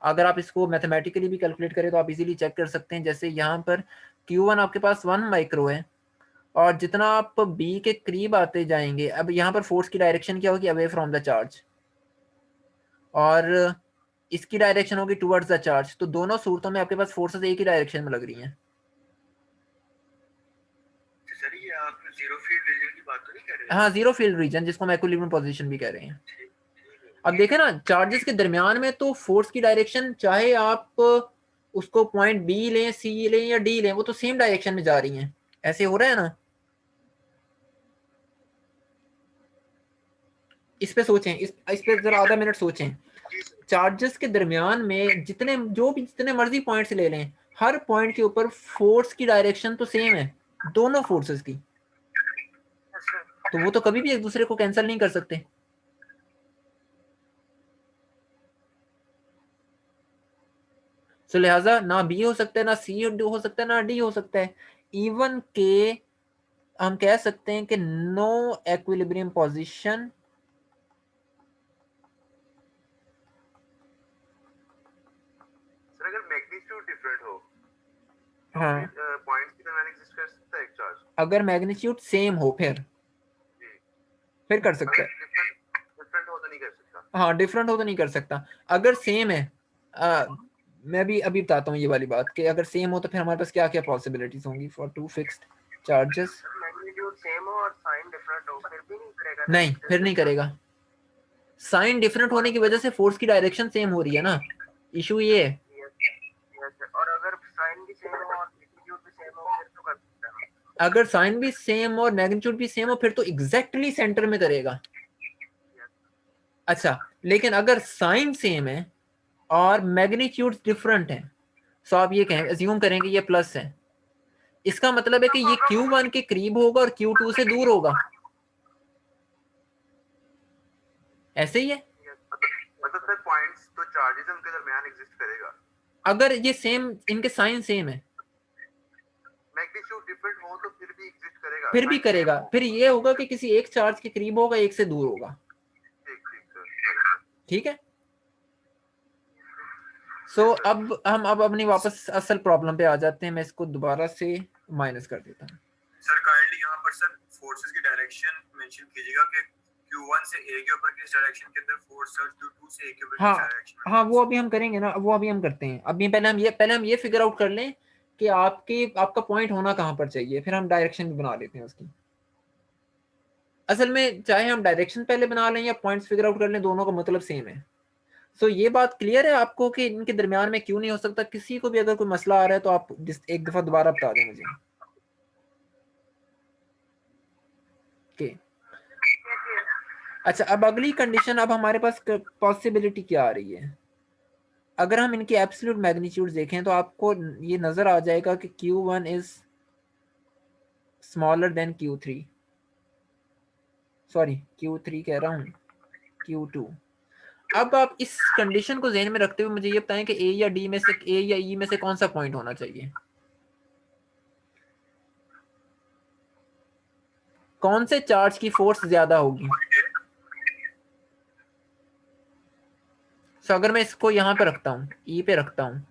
अगर आप इसको मैथमेटिकली भी कैलकुलेट करें तो आप इजीली चेक कर सकते हैं। जैसे यहाँ पर Q1 आपके पास 1 माइक्रो है और जितना आप B के करीब आते जाएंगे, अब यहाँ पर फोर्स की डायरेक्शन क्या होगी? अवे फ्रॉम द चार्ज, और इसकी डायरेक्शन होगी टुवर्ड्स द चार्ज। तो दोनों सूरतों में आपके पास फोर्सेस एक ही डायरेक्शन में लग रही हैं। सर ये आप जीरो फील्ड रीजन की बात तो नहीं कर रहे? हाँ, जीरो फील्ड रीजन, जिसको हम इक्विलिब्रियम पोजीशन भी कह रहे हैं। अब देखें ना, चार्जेस के दरमियान में तो फोर्स की डायरेक्शन, चाहे आप उसको पॉइंट बी लें, सी लें या डी लें, वो तो सेम डायरेक्शन में जा रही हैं। ऐसे हो रहा है ना? इस पे सोचें, इस पे जरा आधा मिनट सोचें। चार्जेस के दरमियान में जितने मर्जी पॉइंट्स ले लें, हर पॉइंट के ऊपर फोर्स की डायरेक्शन तो सेम है, दोनों फोर्सेस की, तो वो तो कभी भी एक दूसरे को कैंसिल नहीं कर सकते। तो लिहाजा ना बी हो सकता है, ना सी हो सकता है, ना डी हो सकता है। इवन के हम कह सकते हैं कि नो इक्विलिब्रियम पोजीशन सर अगर मैग्नीट्यूड डिफरेंट हो, हाँ, पॉइंट्स की दरमियान एग्जिस्ट कर सकता है एक चार्ज? अगर मैग्नीट्यूड सेम हो फिर कर सकता है। डिफरेंट हो तो नहीं कर सकता। हाँ, डिफरेंट हो तो नहीं कर सकता। अगर सेम है, मैं भी अभी बताता हूँ ये वाली बात कि अगर सेम हो तो फिर हमारे पास क्या क्या पॉसिबिलिटीज होंगी for two fixed charges. Magnitude same हो और साइन डिफरेंट हो, फिर भी नहीं करेगा? नहीं, फिर नहीं करेगा। साइन डिफरेंट होने की वजह से फोर्स की डायरेक्शन सेम हो रही है ना, इशू ये है। और अगर साइन भी सेम हो और मैग्नीट्यूड भी सेम हो, फिर तो कर सकता है। अगर साइन भी सेम और मैग्नीट्यूड भी सेम हो फिर तो एग्जैक्टली सेंटर में करेगा। अच्छा, लेकिन अगर साइन सेम है और मैग्नीट्यूड डिफरेंट है, तो आप ये कहें, अज्यूम करेंगे ये प्लस है, इसका मतलब है कि ये Q1 के करीब होगा और Q2 से दूर होगा। ऐसे ही है। मतलब सर पॉइंट्स तो चार्जेस उनके दरमियान एग्जिस्ट करेगा, अगर ये सेम, इनके साइन सेम है, मैग्नीट्यूड डिफरेंट हो तो फिर भी एग्जिस्ट करेगा? फिर भी करेगा। फिर ये होगा कि किसी एक चार्ज के करीब होगा, एक से दूर होगा। ठीक है। सो अब हम अपनी वापस असल प्रॉब्लम पे आ जाते हैं। मैं इसको दोबारा से माइनस कर देता हूँ। सर काइंडली यहाँ पर सर फोर्सेस की डायरेक्शन मेंशन कीजिएगा कि Q1 से A के ऊपर किस डायरेक्शन के अंदर फोर्स है और Q2 से A के ऊपर किस डायरेक्शन में। हाँ, वो अभी हम करेंगे ना, वो अभी हम करते हैं। अभी पहले हम ये फिगर आउट कर लें कि आपका पॉइंट होना कहाँ पर चाहिए, फिर हम डायरेक्शन भी बना लेते हैं उसकी। असल में चाहे हम डायरेक्शन पहले बना लें या पॉइंट्स फिगर आउट कर लें, दोनों का मतलब सेम है। सो ये बात क्लियर है आपको कि इनके दरमियान में क्यों नहीं हो सकता? किसी को भी अगर कोई मसला आ रहा है तो आप एक दफा दोबारा बता दें मुझे। ओके, अच्छा, अब अगली कंडीशन, अब हमारे पास पॉसिबिलिटी क्या आ रही है? अगर हम इनकी एब्सोल्यूट मैग्नीट्यूड देखें तो आपको ये नजर आ जाएगा कि Q1 is smaller than Q3, sorry Q3 कह रहा हूँ, Q2। अब आप इस कंडीशन को ज़हन में रखते हुए मुझे ये बताएं कि ए या डी में से, ए या ई में से कौन सा पॉइंट होना चाहिए? कौन से चार्ज की फोर्स ज्यादा होगी? सो अगर मैं इसको यहाँ पे रखता हूँ, ई पे रखता हूँ,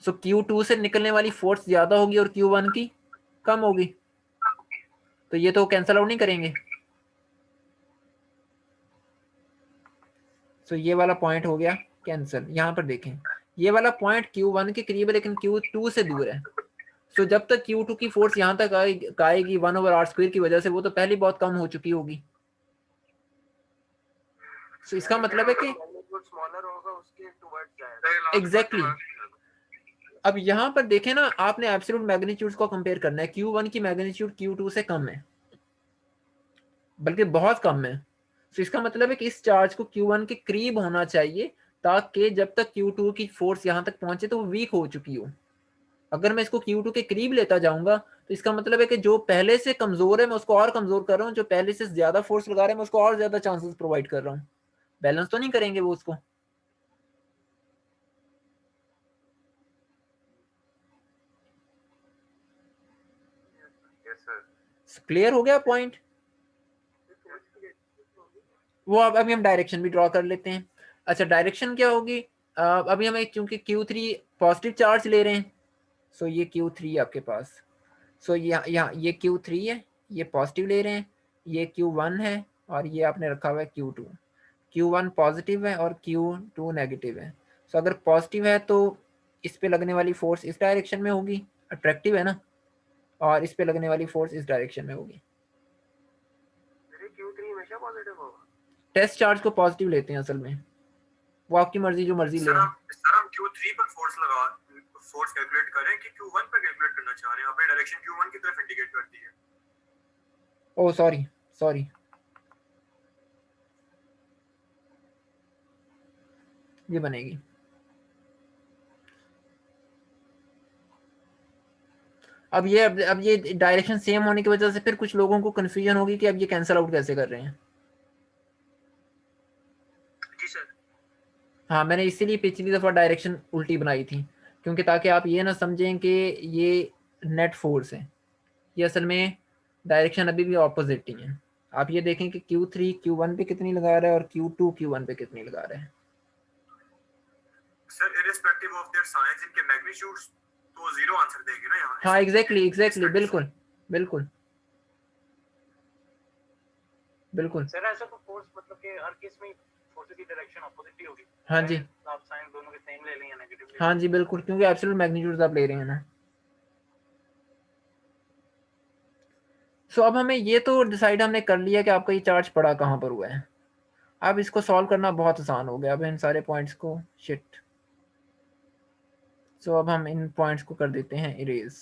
सो Q2 से निकलने वाली फोर्स ज्यादा होगी और Q1 की कम होगी, तो ये तो कैंसल आउट नहीं करेंगे। सो ये वाला पॉइंट हो गया कैंसिल। यहाँ पर देखें, ये वाला पॉइंट Q1 के करीब है लेकिन Q2 से दूर है। सो जब तक Q2 की फोर्स यहाँ तक आएगी 1/r² की वजह से, वो तो पहले बहुत कम हो चुकी होगी। सो इसका मतलब है कि स्मॉलर होगा उसके टुवर्ड्स जाएगा। एग्जैक्टली अब यहाँ पर देखें ना, आपने एब्सोल्यूट मैग्नीट्यूड को कंपेयर करना है। Q1 की मैग्नीट्यूड Q2 से कम है, बल्कि बहुत कम है। तो इसका मतलब है कि इस चार्ज को Q1 के करीब होना चाहिए, ताकि जब तक Q2 की फोर्स यहाँ तक पहुंचे तो वो वीक हो चुकी हो। अगर मैं इसको Q2 के करीब लेता जाऊंगा तो इसका मतलब है कि जो पहले से कमजोर है मैं उसको और कमजोर कर रहा हूँ, जो पहले से ज्यादा फोर्स लगा रहा है मैं उसको और ज्यादा चांसेस प्रोवाइड कर रहा हूँ। बैलेंस तो नहीं करेंगे वो उसको। क्लियर हो गया पॉइंट? वो अब अभी हम डायरेक्शन भी ड्रॉ कर लेते हैं। अच्छा, डायरेक्शन क्या होगी? अभी हम चूंकि Q3 पॉजिटिव चार्ज ले रहे हैं, सो ये Q3 आपके पास, सो यहाँ ये Q3 है, ये पॉजिटिव ले रहे हैं, ये Q1 है और ये आपने रखा हुआ है Q2। Q1 पॉजिटिव है और Q2 नेगेटिव है। सो अगर पॉजिटिव है तो इस पे लगने वाली फोर्स इस डायरेक्शन में होगी, अट्रैक्टिव है ना, और इस पे लगने वाली फोर्स इस डायरेक्शन में होगी। Q3 हमेशा पॉजिटिव होगा। टेस्ट चार्ज को पॉजिटिव लेते हैं असल में, वो आपकी मर्जी, जो मर्जी ले। सर हम Q3 पर फोर्स कैलकुलेट करें कि Q1 पर कैलकुलेट करना चाह रहे हैं? आपने डायरेक्शन Q1 की तरफ इंडिकेट कर दी है। ओह सॉरी, ये बनेगी। अब ये डायरेक्शन सेम होने की वजह से फिर कुछ लोगों को कंफ्यूजन होगी कि अब ये कैंसिल आउट कैसे कर रहे हैं। जी सर। हाँ, मैंने इसीलिए पिछली दफ़ा डायरेक्शन उल्टी बनाई थी, क्योंकि ताकि आप ये ना समझें कि ये नेट फोर्स है, ये असल में डायरेक्शन अभी भी ऑपोजिट ही है। आप ये देखें कि Q3 Q1 पे कितनी लगा रहा है और Q2 Q1 पे कितनी लगा रहा है। Sir irrespective of their science इनके मैग्नीट्यूड्स तो जीरो आंसर देंगे ना यहाँ। हाँ एग्जैक्टली बिल्कुल सर ऐसा तो फोर्स मतलब कि हर केस में फोर्स की डायरेक्शन ऑपोजिट ही होगी। हाँ जी, आप साइन दोनों के सेम ले लें या नेगेटिव ले लें। हाँ जी बिल्कुल, क्योंकि एब्सोल्यूट मैग्नीट्यूड आप ले रहे हैं ना। सो अब हमें ये तो डिसाइड हमने कर लिया कि आपका ये चार्ज पड़ा कहाँ पर हुआ है। अब इसको सॉल्व करना बहुत आसान हो गया। अब इन सारे पॉइंट्स को शिट, सो अब हम इन पॉइंट्स को कर देते हैं इरेज।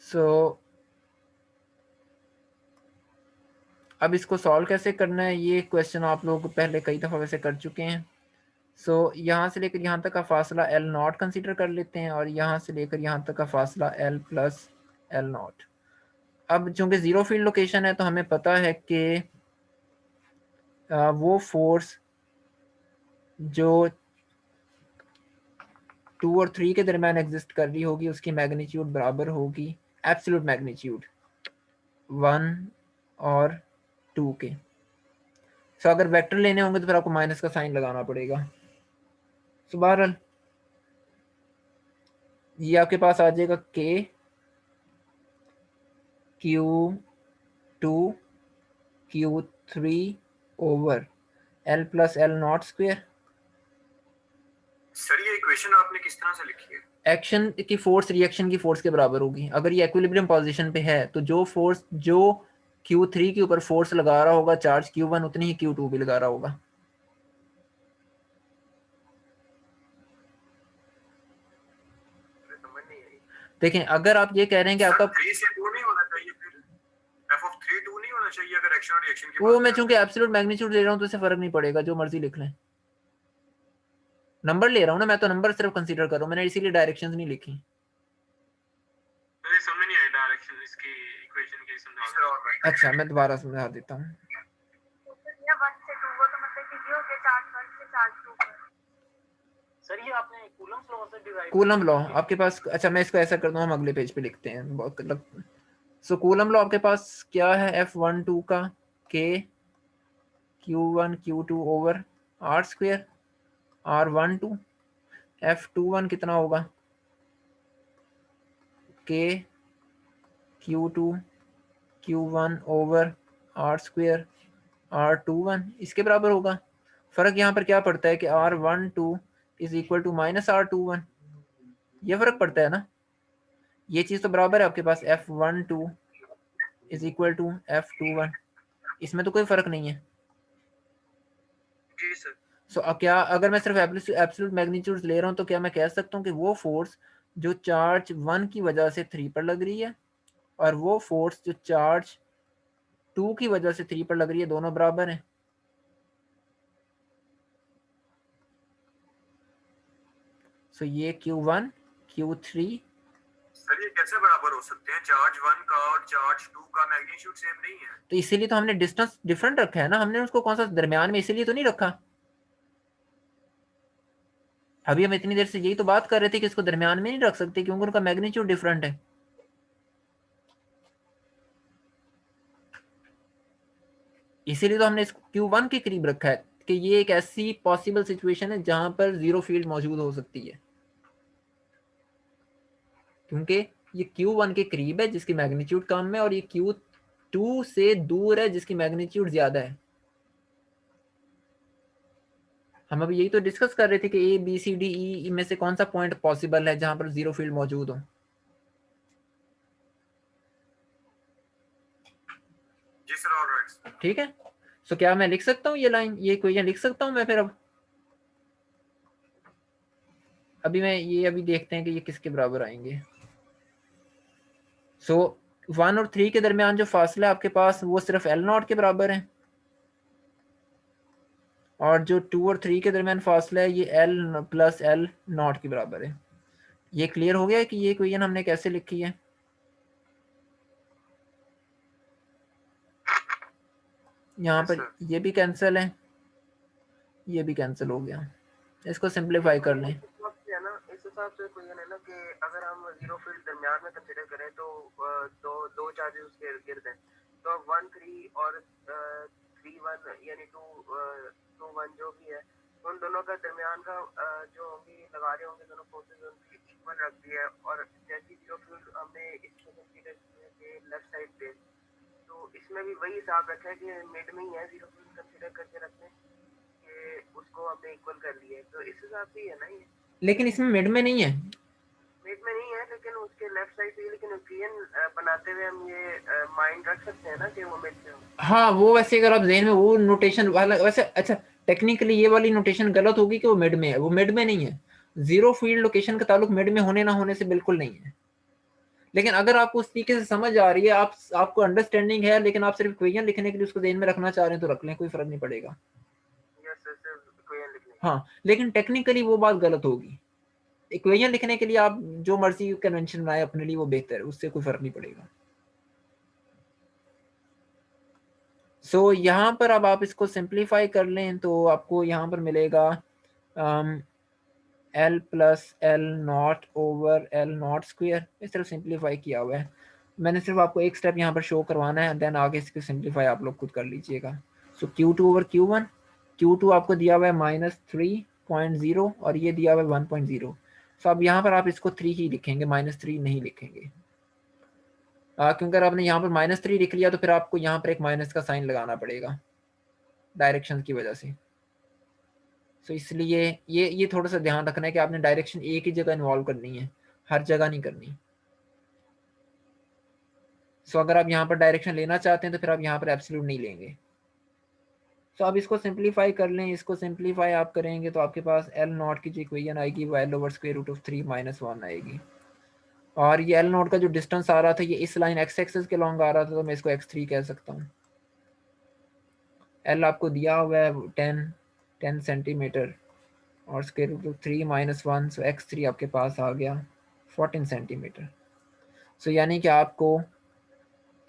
सो अब इसको सॉल्व कैसे करना है, ये क्वेश्चन आप लोग पहले कई दफ़ा वैसे कर चुके हैं। सो यहाँ से लेकर यहाँ तक का फासला L0 कंसीडर कर लेते हैं और यहाँ से लेकर यहाँ तक का फासला L प्लस L0। अब चूंकि ज़ीरो फील्ड लोकेशन है तो हमें पता है कि वो फोर्स जो 2 और 3 के दरमियान एग्जिस्ट कर रही होगी उसकी मैग्नीट्यूड बराबर होगी एब्सोल्यूट मैग्नीट्यूड 1 और 2 के। सो अगर वेक्टर लेने होंगे तो फिर आपको माइनस का साइन लगाना पड़ेगा। सो बहरहाल ये आपके पास आ जाएगा K Q2 Q3 3 over L plus L not square. Sir ये इक्वेशन आपने किस तरह से लिखी है? एक्शन की फोर्स रिएक्शन की फोर्स के बराबर होगी। अगर ये इक्विलिब्रियम पोजीशन पे है तो जो फोर्स जो Q3 के ऊपर फोर्स लगा रहा होगा चार्ज Q1 उतनी ही Q2 भी लगा रहा होगा। समझ नहीं आई। देखें अगर आप ये कह रहे हैं कि आपका 3 से 2 नहीं होना चाहिए, फिर f of 3 2 नहीं होना चाहिए अगर एक्शन और रिएक्शन की वो बात मैं करें। चूंकि एब्सोल्यूट मैग्नीट्यूड ले रहा हूं तो इससे फर्क नहीं पड़ेगा, जो मर्जी लिख लें। नंबर ले रहा हूं ना मैं, तो नंबर सिर्फ कंसीडर कर रहा हूं, मैंने इसीलिए डायरेक्शंस नहीं लिखी। मुझे समझ नहीं आई डायरेक्शन इसकी इक्वेशन की समझा। अच्छा मैं दोबारा समझा देता हूँ। तो फिर ये 1 से 2 वो तो मतलब कि ये हो गया चार्ज 1 से चार्ज 2 पर। सर ये आपने कूलम्स लॉ से डिराइव कूलम लॉ आपके पास, अच्छा मैं इसको ऐसा करता हूँ, हम अगले पेज पे लिखते हैं। सो कूलम लॉ आपके पास क्या है, F12 का K Q1 Q2 over R square R12, F21 कितना होगा K Q2 Q1 over R square R21 इसके बराबर होगा। फर्क यहाँ पर क्या पड़ता है कि R12 is equal to minus R21, ये फर्क पड़ता है ना। ये चीज तो बराबर है आपके पास, F12 is equal to F21, इसमें तो कोई फर्क नहीं है। जी सर। सो क्या अगर मैं सिर्फ एब्सोल्यूट मैग्नीट्यूड ले रहा हूँ तो क्या मैं कह सकता हूँ कि वो फोर्स जो चार्ज 1 की वजह से 3 पर लग रही है और वो फोर्स जो चार्ज 2 की वजह से 3 पर लग रही है, दोनों बराबर हैं। सो ये Q1 Q3, सर ये कैसे बराबर हो सकते हैं? चार्ज 1 का और चार्ज 2 का मैग्नीट्यूड सेम नहीं है। तो इसीलिए तो हमने डिस्टेंस डिफरेंट रखा है ना, हमने उसको कौन सा दरमियान में इसीलिए तो नहीं रखा। अभी हम इतनी देर से यही तो बात कर रहे थे कि इसको दरमियान में नहीं रख सकते क्योंकि उनका मैग्नीट्यूड डिफरेंट है। इसीलिए तो हमने इसको Q1 के करीब रखा है कि ये एक ऐसी पॉसिबल सिचुएशन है जहां पर जीरो फील्ड मौजूद हो सकती है, क्योंकि ये Q1 के करीब है जिसकी मैग्नीट्यूड कम है और ये Q2 से दूर है जिसकी मैग्नीट्यूड ज्यादा है। हम अभी यही तो डिस्कस कर रहे थे कि A B C D E में से कौन सा पॉइंट पॉसिबल है जहां पर जीरो फील्ड मौजूद हो। जी सर, ऑलराइट। ठीक है, सो क्या मैं लिख सकता हूँ ये लाइन, ये इक्वेशन लिख सकता हूँ मैं फिर। अब अभी मैं ये अभी देखते हैं कि ये किसके बराबर आएंगे। सो 1 और 3 के दरमियान जो फासला है आपके पास वो सिर्फ L नॉट के बराबर है, और जो 2 और 3 के दरमियान फासला है ये L प्लस L नॉट के बराबर है। ये क्लियर हो गया कि ये इक्वेशन हमने कैसे लिखी है। यहाँ पर ये भी कैंसिल है, ये भी कैंसिल हो गया। इसको सिंप्लीफाई कर लें। है ना, इस हिसाब से कोई है ना कि अगर हम जीरो फील्ड दरमियान में कंसीडर करें तो दो चार्जेस उसके इर्द गिर्द हैं, तो 1 3 और 3 1 यानी 2 1 जो भी है उन दोनों का दरमियान का जो हम लगा रहे होंगे दोनों फोर्सेस उनकी इक्वल रख दिया है। और जैसी जीरो फील्ड हमने इसमें कंसीडर किया कि लेफ्ट साइड पे, तो इसमें भी वही हिसाब रखा है कि मिड में ही है जीरो फील्ड कंसीडर करके रखने कि उसको हमने इक्वल कर लिया है, तो इस हिसाब से ही है ना ये। लेकिन इसमें मिड में नहीं है, मिड में नहीं है लेकिन उसके लेफ्ट साइड पे, लेकिन इक्वेशन बनाते हुए हम ये माइंड रख सकते हैं ना कि वो मिड में हो। हाँ वो वैसे अगर आप ज़हन में वो नोटेशन वाला वैसे, अच्छा टेक्निकली ये वाली नोटेशन गलत होगी कि वो मिड में है, वो मिड में नहीं है। जीरो फील्ड लोकेशन का ताल्लुक मिड में होने ना होने से बिल्कुल नहीं है। लेकिन अगर आपको उस तरीके से समझ आ रही है, आपको अंडरस्टैंडिंग है, लेकिन आप सिर्फ इक्वेशन लिखने के लिए उसको ध्यान में रखना चाह रहे हैं तो रख लें, कोई फर्क नहीं पड़ेगा। हाँ लेकिन टेक्निकली वो बात गलत होगी। इक्वेशन लिखने के लिए आप जो मर्जी कन्वेंशन बनाए अपने लिए, वो बेहतर है, उससे कोई फर्क नहीं पड़ेगा। सो यहाँ पर अब आप इसको सिंप्लीफाई कर लें तो आपको यहाँ पर मिलेगा L plus L not over L not square. इस तरह सिंप्लीफाई किया हुआ है, मैंने सिर्फ आपको एक स्टेप यहाँ पर शो करवाना है, देन आगे इसकी सिंप्लीफाई आप लोग खुद कर लीजिएगा। सो Q2 ओवर Q1, Q2 आपको दिया हुआ है -3.0 और ये दिया हुआ है 1.0। सो अब यहाँ पर आप इसको 3 ही लिखेंगे, -3 नहीं लिखेंगे, क्योंकि अगर आपने यहाँ पर -3 लिख लिया तो फिर आपको यहाँ पर एक माइनस का साइन लगाना पड़ेगा। डायरेक्शन की वजह से। तो इसलिए ये थोड़ा सा ध्यान रखना है कि आपने डायरेक्शन एक ही जगह इन्वॉल्व करनी है, हर जगह नहीं करनी। सो अगर आप यहाँ पर डायरेक्शन लेना चाहते हैं तो फिर आप यहाँ पर एब्सोल्यूट नहीं लेंगे। तो अब इसको सिंप्लीफाई कर लें। इसको सिंप्लीफाई आप करेंगे तो आपके पास एल नॉट की जो इक्वेशन आएगी वो L over square root of 3 - 1 आएगी। और ये एल नॉट का जो डिस्टेंस आ रहा था ये इस लाइन एक्स एक्सिस के लॉन्ग आ रहा था, तो मैं इसको x3 कह सकता हूँ। एल आपको दिया हुआ है 10 सेंटीमीटर और square root of 3 - 1, so x3 आपके पास आ गया 14 सेंटीमीटर। सो यानी कि आपको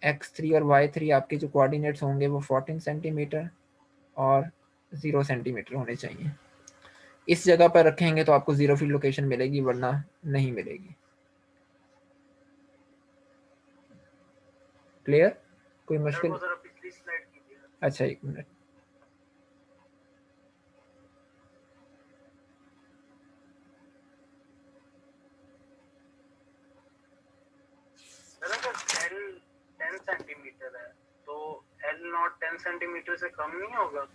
x3 और y3 आपके जो कोऑर्डिनेट्स होंगे वो 14 सेंटीमीटर और 0 सेंटीमीटर होने चाहिए। इस जगह पर रखेंगे तो आपको जीरो फील्ड लोकेशन मिलेगी, वरना नहीं मिलेगी। क्लियर? कोई सर मुश्किल? वो जरा पिछली स्लाइड कीजिए। अच्छा, एक मिनट। सर अगर एल 10 सेंटीमीटर है तो एल नॉट 10 सेंटीमीटर से कम नहीं होगा?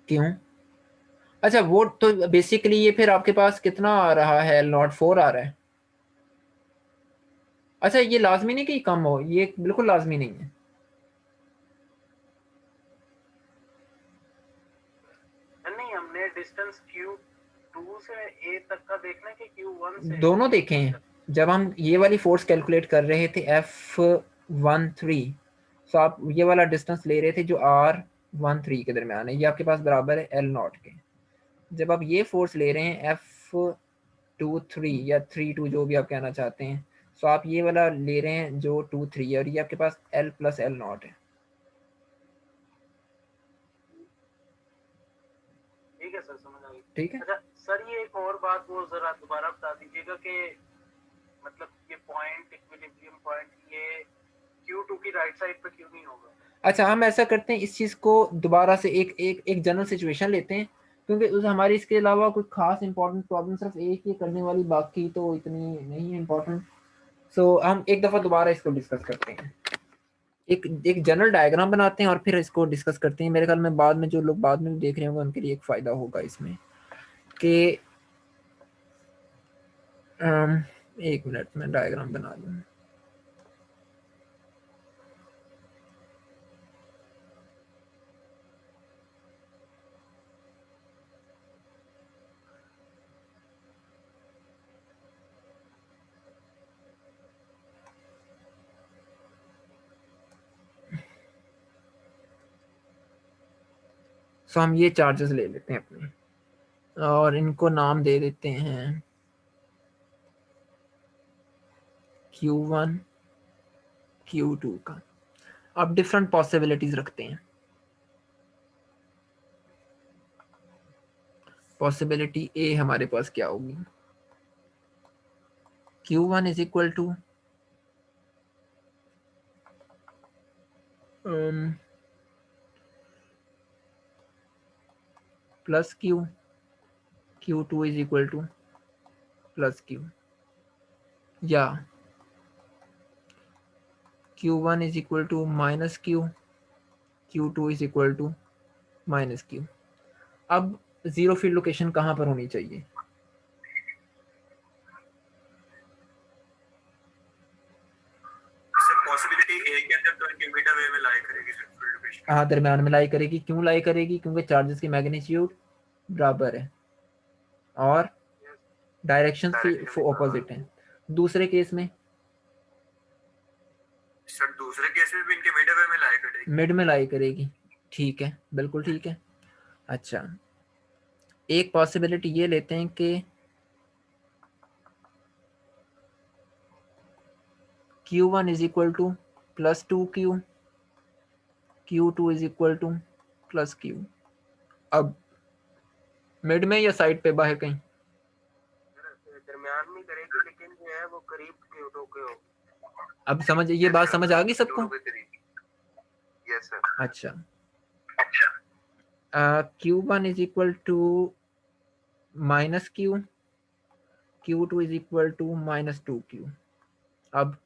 क्यों? अच्छा, वो तो बेसिकली ये फिर आपके पास कितना आ रहा है? एल नॉट 4 आ रहा है। अच्छा, ये लाजमी नहीं कि कम हो, ये बिल्कुल लाजमी नहीं है। नहीं, हमने डिस्टेंस Q2 से A तक का देखना है कि Q1 से दोनों A देखे हैं। तक? जब हम ये वाली फोर्स कैलकुलेट कर रहे थे F13, तो आप ये वाला डिस्टेंस ले रहे थे जो R13 के दरमियान है, ये आपके पास बराबर है L नॉट के। जब आप ये फोर्स ले रहे हैं F23 या 32 जो भी आप कहना चाहते हैं, तो आप ये वाला ले रहे हैं जो 23 है और ये आपके पास L प्लस L नॉट है। ठीक है सर, समझ आ गई। ठीक है। अच्छा सर, ये एक और बात वो जरा दोबारा बता दीजिएगा कि मतलब ये पॉइंट, इक्विलिब्रियम पॉइंट, ये Q2 की राइट साइड पे क्यों नहीं होगा? अच्छा, हम ऐसा करते हैं, इस चीज़ को दोबारा से एक जनरल सिचुएशन लेते हैं, क्योंकि उस हमारी इसके अलावा कोई खास इंपॉर्टेंट प्रॉब्लम सिर्फ एक ही करने वाली, बाकी तो इतनी नहीं है इंपॉर्टेंट। सो हम एक दफ़ा दोबारा इसको डिस्कस करते हैं, एक जनरल डायग्राम बनाते हैं और फिर इसको डिस्कस करते हैं। मेरे ख्याल में बाद में जो लोग बाद में देख रहे होंगे उनके लिए एक फ़ायदा होगा इसमें कि एक मिनट में डायग्राम बना दूँ। सो हम ये चार्जेस ले लेते हैं अपने और इनको नाम दे देते हैं Q1 Q2 का। अब डिफरेंट पॉसिबिलिटीज रखते हैं। पॉसिबिलिटी ए हमारे पास क्या होगी? Q1 is equal to plus Q, Q2 is equal to plus Q, या Q1 is equal to minus Q, Q2 is equal to minus Q। अब जीरो फील्ड लोकेशन कहाँ पर होनी चाहिए? पॉसिबिलिटी ए के अंदर 20 मीटर वे में लाई करेगी फील्ड लोकेशन। हाँ, दरम्यान में लाई करेगी। क्यों लाई करेगी? क्योंकि चार्जेस की मैग्नीट्यूड बराबर है और डायरेक्शन ऑपोजिट है। दूसरे केस में सर दूसरे केस में भी इनके मिड वे में लाई करेगी। मिड में लाई करेगी। ठीक है, बिल्कुल ठीक है। अच्छा, एक पॉसिबिलिटी ये लेते हैं कि Q1 is equal to plus 2Q, Q2 is equal to plus Q। अब मिड में या साइड पे बाहर कहीं? दरमियान में करेगी, लेकिन जो है वो करीब Q2 के हो। अब समझ, ये बात समझ आ गई सबको? Yes sir. अच्छा, Q1 is equal to minus Q, Q2 is equal to minus 2Q। अब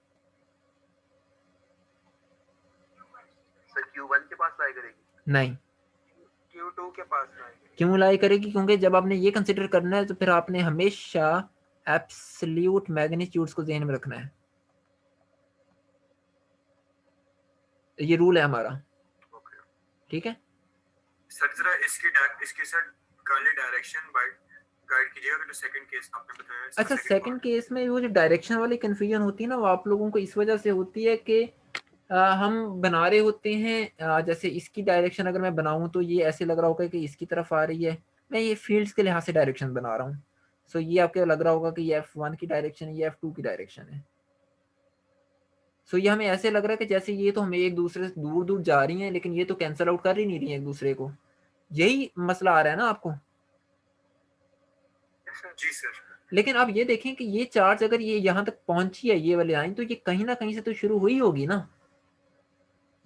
सर Q1 के पास लाई करेगी? नहीं, Q2 के पास लाएगी। क्यों लाई करेगी? क्योंकि जब आपने ये कंसिडर करना है तो फिर आपने हमेशा एब्सोल्यूट मैग्नीट्यूड्स को ध्यान में रखना है। ये रूल है हमारा, ओके ठीक है। सर जरा इसकी सर कर्ली डायरेक्शन गाइड कीजिएगा जो सेकंड केस आपने बताया। अच्छा, सेकंड केस में वो जो डायरेक्शन वाली कंफ्यूजन होती है ना, वो आप लोगों को इस वजह से होती है कि हम बना रहे होते हैं, जैसे इसकी डायरेक्शन अगर मैं बनाऊं तो ये ऐसे लग रहा होगा कि इसकी तरफ आ रही है, मैं ये फील्ड्स के लिहाज से डायरेक्शन बना रहा हूँ। सो ये आपको लग रहा होगा कि ये F1 की डायरेक्शन है, ये F2 की डायरेक्शन है। सो ये हमें ऐसे लग रहा है कि जैसे ये तो हमें एक दूसरे से दूर दूर जा रही हैं, लेकिन ये तो कैंसिल आउट कर ही नहीं रही है एक दूसरे को। यही मसला आ रहा है ना आपको? जी सर। लेकिन आप ये देखें कि ये चार्ज अगर ये यहाँ तक पहुंची है, ये वाली लाइन, तो ये कहीं ना कहीं से तो शुरू हुई होगी ना,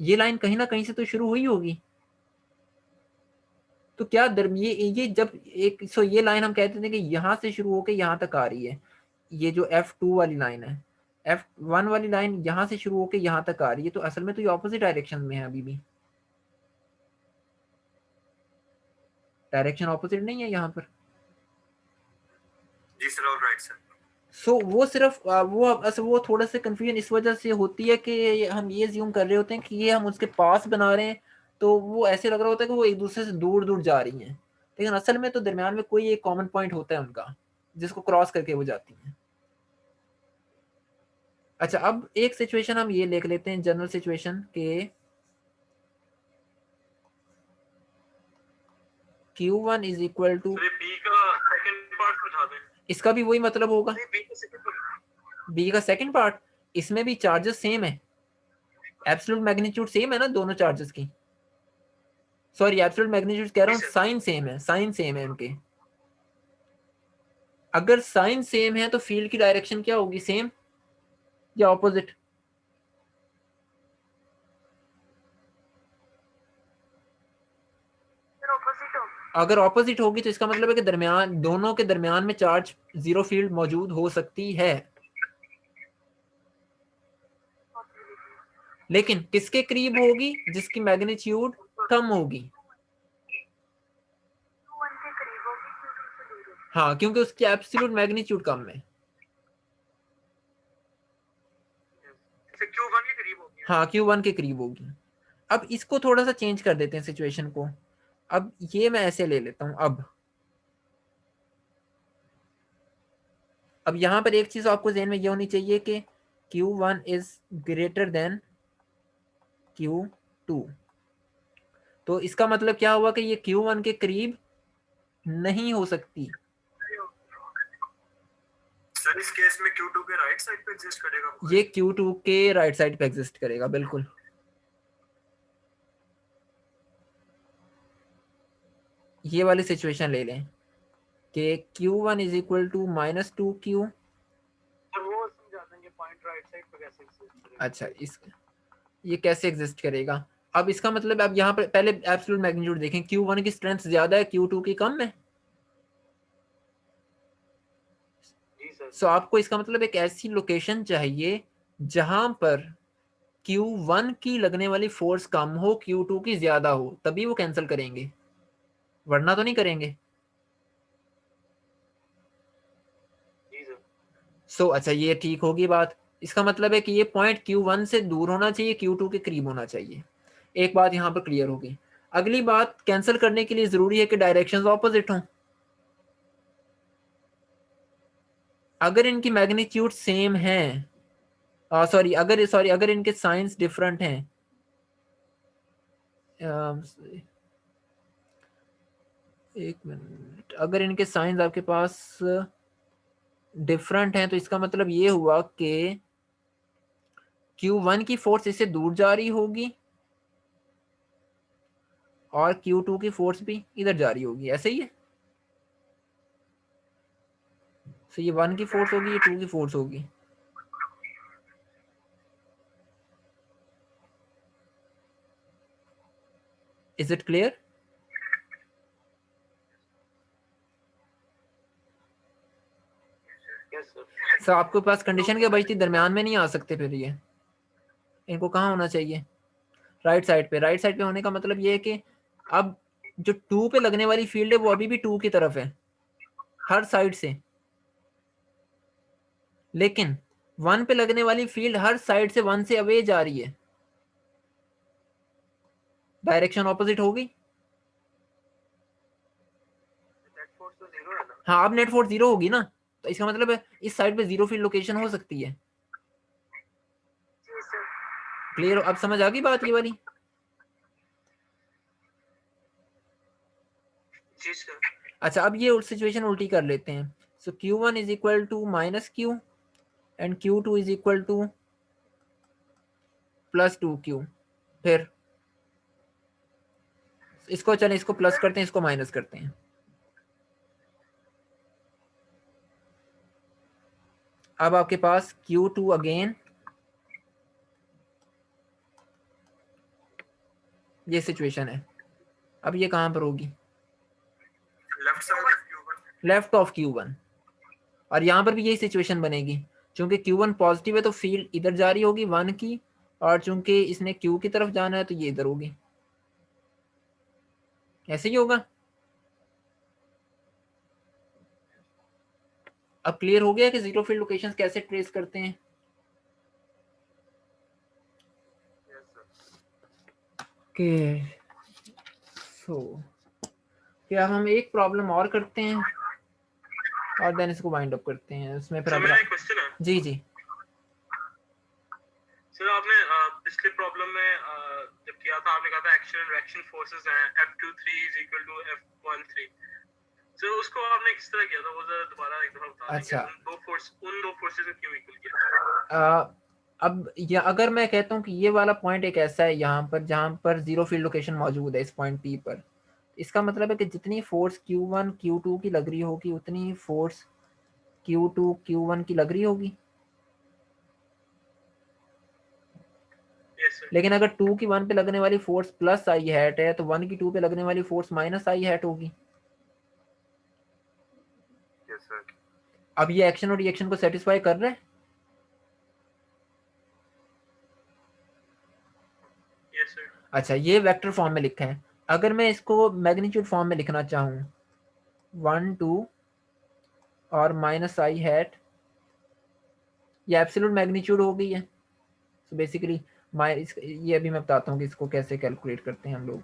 ये लाइन कहीं ना कहीं से तो शुरू हुई होगी। तो क्या ये जब एक ये लाइन हम कहते थे कि यहाँ से शुरू होकर यहाँ तक आ रही है, ये जो F2 वाली लाइन है, F1 वाली लाइन यहाँ से शुरू होकर यहाँ तक आ रही है, तो असल में तो ये ऑपोजिट डायरेक्शन में है, अभी भी डायरेक्शन ऑपोजिट नहीं है यहाँ पर। जी सर, ऑल राइट सर। सो वो सिर्फ वो थोड़ा सा कंफ्यूजन इस वजह से होती है कि हम ये ज्यूम कर रहे होते हैं कि ये हम उसके पास बना रहे हैं, तो वो ऐसे लग रहा होता है कि वो एक दूसरे से दूर दूर जा रही हैं, लेकिन असल में तो दरमियान में कोई एक कॉमन पॉइंट होता है उनका, जिसको क्रॉस करके वो जाती हैं। अच्छा, अब एक सिचुएशन हम ये लिख लेते हैं, जनरल सिचुएशन के Q1 is equal to, B का सेकंड पार्ट समझा दें। इसका भी वही मतलब होगा, बी का सेकंड पार्ट। इसमें भी चार्जेस सेम है, एब्सोल्यूट मैग्नीट्यूड सेम है ना दोनों चार्जेस की। सॉरी, एब्सोल्यूट मैग्नीट्यूड कह रहा हूँ, साइन सेम है, साइन सेम है उनके। अगर साइन सेम है तो फील्ड की डायरेक्शन क्या होगी, सेम या ऑपोजिट? अगर ऑपोजिट होगी तो इसका मतलब है कि दरमियान, दोनों के दरमियान में चार्ज जीरो फील्ड मौजूद हो सकती है, लेकिन किसके करीब होगी? जिसकी मैग्नीट्यूड कम होगी। हाँ, क्योंकि उसकी एब्सोल्यूट मैग्नीट्यूड कम है। Q1 के करीब होगी। हाँ, Q1 के करीब होगी। अब इसको थोड़ा सा चेंज कर देते हैं सिचुएशन को। अब ये मैं ऐसे ले लेता हूं। अब यहां पर एक चीज आपको ज़हन में ये होनी चाहिए कि Q1 is greater than Q2। तो इसका मतलब क्या हुआ कि ये Q1 के करीब नहीं हो सकती। सर इस केस में Q2 के राइट साइड पे एग्जिस्ट करेगा। ये Q2 के राइट साइड पे एग्जिस्ट करेगा, बिल्कुल। ये वाली सिचुएशन ले लें कि Q1 is equal to -2Q। वो समझा देंगे पॉइंट राइट साइड पे कैसे एग्जिस्ट करेगा। अच्छा, ये कैसे एग्जिस्ट करेगा? अब इसका मतलब अब यहाँ पर पहले एब्सोल्यूट मैग्नीट्यूड देखें, Q1 की स्ट्रेंथ ज्यादा है, Q2 की कम है। सो आपको इसका मतलब एक ऐसी लोकेशन चाहिए जहां पर Q1 की लगने वाली फोर्स कम हो, Q2 की ज्यादा हो, तभी वो कैंसिल करेंगे, वरना तो नहीं करेंगे। अच्छा, ये ठीक होगी बात। इसका मतलब है कि ये पॉइंट Q1 से दूर होना चाहिए, Q2 के करीब होना चाहिए। एक बात यहाँ पर क्लियर होगी। अगली बात, कैंसिल करने के लिए जरूरी है कि डायरेक्शंस ऑपोजिट हों। अगर इनकी मैग्नीट्यूड सेम है, अगर इनके साइंस डिफरेंट हैं, एक मिनट, अगर इनके साइंस आपके पास डिफरेंट हैं तो इसका मतलब ये हुआ कि Q1 की फोर्स इससे दूर जा रही होगी और Q2 की फोर्स भी इधर जा रही होगी, ऐसे ही है। तो ये 1 की फोर्स होगी, ये 2 की फोर्स होगी। Is it clear? सर आपके पास कंडीशन क्या बचती, दरमियान में नहीं आ सकते, फिर ये इनको कहाँ होना चाहिए? राइट साइड पे। राइट साइड पे होने का मतलब ये है कि अब जो 2 पे लगने वाली फील्ड है वो अभी भी 2 की तरफ है हर साइड से, लेकिन 1 पे लगने वाली फील्ड हर साइड से 1 से अवे जा रही है, डायरेक्शन ऑपोजिट होगी। नेट फोर्स तो 0 है ना। हाँ, अब नेट फोर्स 0 होगी ना, तो इसका मतलब है इस साइड पे 0 फील्ड लोकेशन हो सकती है। जी सर। क्लियर? अब समझ आ गई बात ये वाली? जी सर। अच्छा, अब ये सिचुएशन उल्टी कर लेते हैं। So Q1 is equal to minus Q and Q2 is equal to plus 2Q। फिर इसको चलें, इसको प्लस करते हैं, इसको माइनस करते हैं। अब आपके पास Q2 अगेन, ये सिचुएशन है। अब ये कहां पर होगी? Left side of Q1। Left of Q1। और यहां पर भी यही सिचुएशन बनेगी, चूंकि Q1 पॉजिटिव है तो फील्ड इधर जा रही होगी 1 की, और चूंकि इसने Q की तरफ जाना है तो ये इधर होगी। ऐसे ही होगा। अब क्लियर हो गया कि जीरो फील्ड लोकेशंस कैसे ट्रेस करते हैं? ओके, सो क्या हम एक प्रॉब्लम और करते हैं और देन इसको वाइंड अप करते हैं। इसमें फिर मेरा एक क्वेश्चन है। जी जी सर, आपने पिछले प्रॉब्लम में जब किया था आपने कहा था एक्शन एंड रिएक्शन फोर्सेस हैं F23 is equal to F13। Sir, उसको आपने किस तरह किया था? वो जरा दोबारा एक दफा बता देंगे। अच्छा। उन दो फोर्सेस को क्यों इक्वल किया? अब या अगर मैं कहता हूँ कि ये वाला पॉइंट एक ऐसा है यहाँ पर जहाँ पर जीरो फील्ड लोकेशन मौजूद है इस पॉइंट P पर, इसका मतलब है कि जितनी फोर्स Q1 Q2 की लग रही होगी उतनी फोर्स Q2 Q1 की लग रही होगी। Yes sir. लेकिन अगर 2 की 1 पे लगने वाली फोर्स प्लस आई हैट है तो 1 की 2 पे लगने वाली फोर्स माइनस आई हैट होगी। Yes sir. अब ये एक्शन और रिएक्शन को सेटिस्फाई कर रहे हैं? Yes sir. अच्छा, ये वेक्टर फॉर्म में लिखा है। अगर मैं इसको मैग्नीट्यूड फॉर्म में लिखना चाहूँ 1 2 और माइनस आई हैट, ये एब्सोल्यूट मैग्नीट्यूड हो गई है। सो बेसिकली ये अभी मैं बताता हूँ कि इसको कैसे कैलकुलेट करते हैं हम लोग।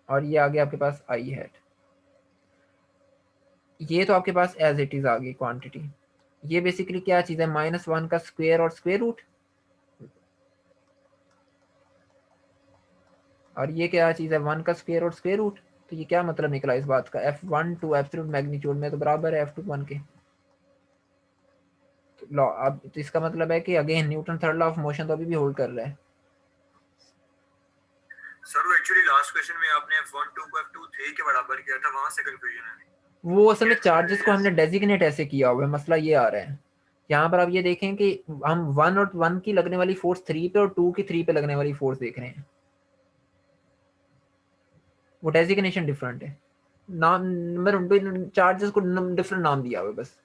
और ये आ गया आपके पास आई हैट, ये तो आपके पास एज इट इज आ गई क्वांटिटी। ये बेसिकली क्या चीज़ है? -1 का स्क्वायर और स्क्वायर रूट। और ये क्या चीज़ है? 1 का स्क्वायर और स्क्वायर रूट। तो ये क्या मतलब निकला इस बात का? F1 टू एब्सोल्यूट मैग्नीट्यूड में तो बराबर है F2 1 के। लॉ अब तो इसका मतलब है कि again Newton third law of motion तो अभी भी होल्ड कर रहा है। सर, वो एक्चुअली लास्ट क्वेश्चन में आपने F12 को F23 के बराबर किया था, वहां से कंफ्यूजन है। वो असल में चार्जेस को हमने डेजिग्नेट ऐसे किया हुआ है, मसला ये आ रहा है। यहाँ पर आप ये देखें कि हम 1 और 1 की लगने वाली फोर्स 3 पे और 2 की 3 पे लगने वाली फोर्स देख रहे हैं। वो डेजिग्नेशन डिफरेंट है, नाम नंबर चार्जेस को डिफरेंट नाम दिया हुआ है बस।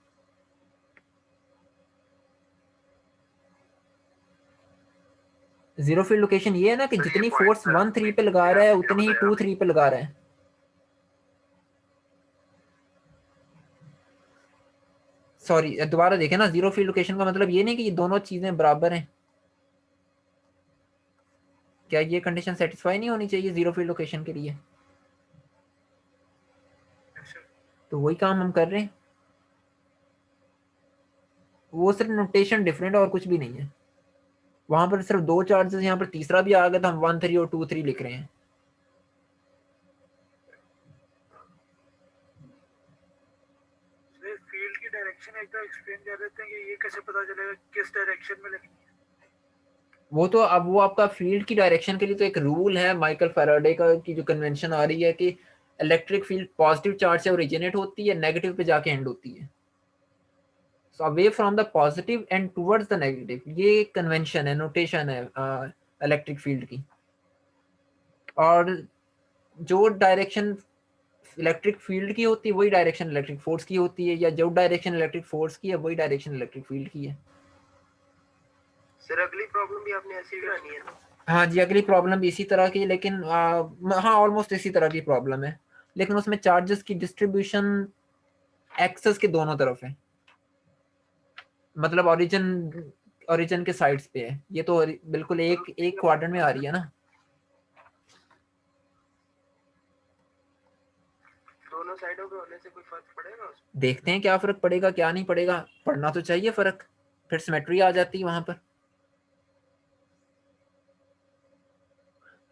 जीरो फील्ड लोकेशन ये है ना कि जितनी फोर्स 1 3 पे लगा रहा है उतनी ही 2 3 पे लगा रहा है। सॉरी, दोबारा देखें ना, जीरो फील्ड लोकेशन का मतलब ये नहीं कि ये दोनों चीजें बराबर हैं। क्या ये कंडीशन सेटिस्फाई नहीं होनी चाहिए जीरो फील्ड लोकेशन के लिए? तो वही काम हम कर रहे हैं। वो सिर्फ नोटेशन डिफरेंट और कुछ भी नहीं है। वहां पर सिर्फ 2 चार्जेस, यहाँ पर तीसरा भी आ गया तो हम 1 3 और 2 3 लिख रहे हैं। फील्ड की डायरेक्शन एक तो एक्सप्लेन कर देते हैं कि ये कैसे पता चलेगा किस डायरेक्शन में लगनी है? वो तो अब वो आपका फील्ड की डायरेक्शन के लिए तो एक रूल है माइकल फैराडे का की जो कन्वेंशन आ रही है कि इलेक्ट्रिक फील्ड पॉजिटिव चार्ज से ओरिजिनेट होती है, नेगेटिव पे जाके एंड होती है। So away from the positive and towards the negative, ये कन्वेंशन है, नोटेशन है इलेक्ट्रिक फील्ड की। और जो डायरेक्शन इलेक्ट्रिक फील्ड की होती है वही डायरेक्शन इलेक्ट्रिक फोर्स की होती है, या जो डायरेक्शन इलेक्ट्रिक फोर्स की है वही डायरेक्शन इलेक्ट्रिक फील्ड की है। सर, अगली प्रॉब्लम भी आपने ऐसी ही बनानी है ना? हाँ जी, अगली प्रॉब्लम भी इसी तरह की, लेकिन हाँ ऑलमोस्ट इसी तरह की प्रॉब्लम है, लेकिन उसमें चार्जेस की डिस्ट्रीब्यूशन एक्सेस के दोनों तरफ है, मतलब ओरिजिन के साइड्स पे है। ये तो बिल्कुल एक एक क्वाड्रेंट में आ रही है ना। दोनों साइडों पे होने से कोई फर्क पड़ेगा उसमें? देखते हैं क्या फर्क पड़ेगा क्या नहीं पड़ेगा, पड़ना तो चाहिए फर्क, फिर सिमेट्री आ जाती है वहां पर।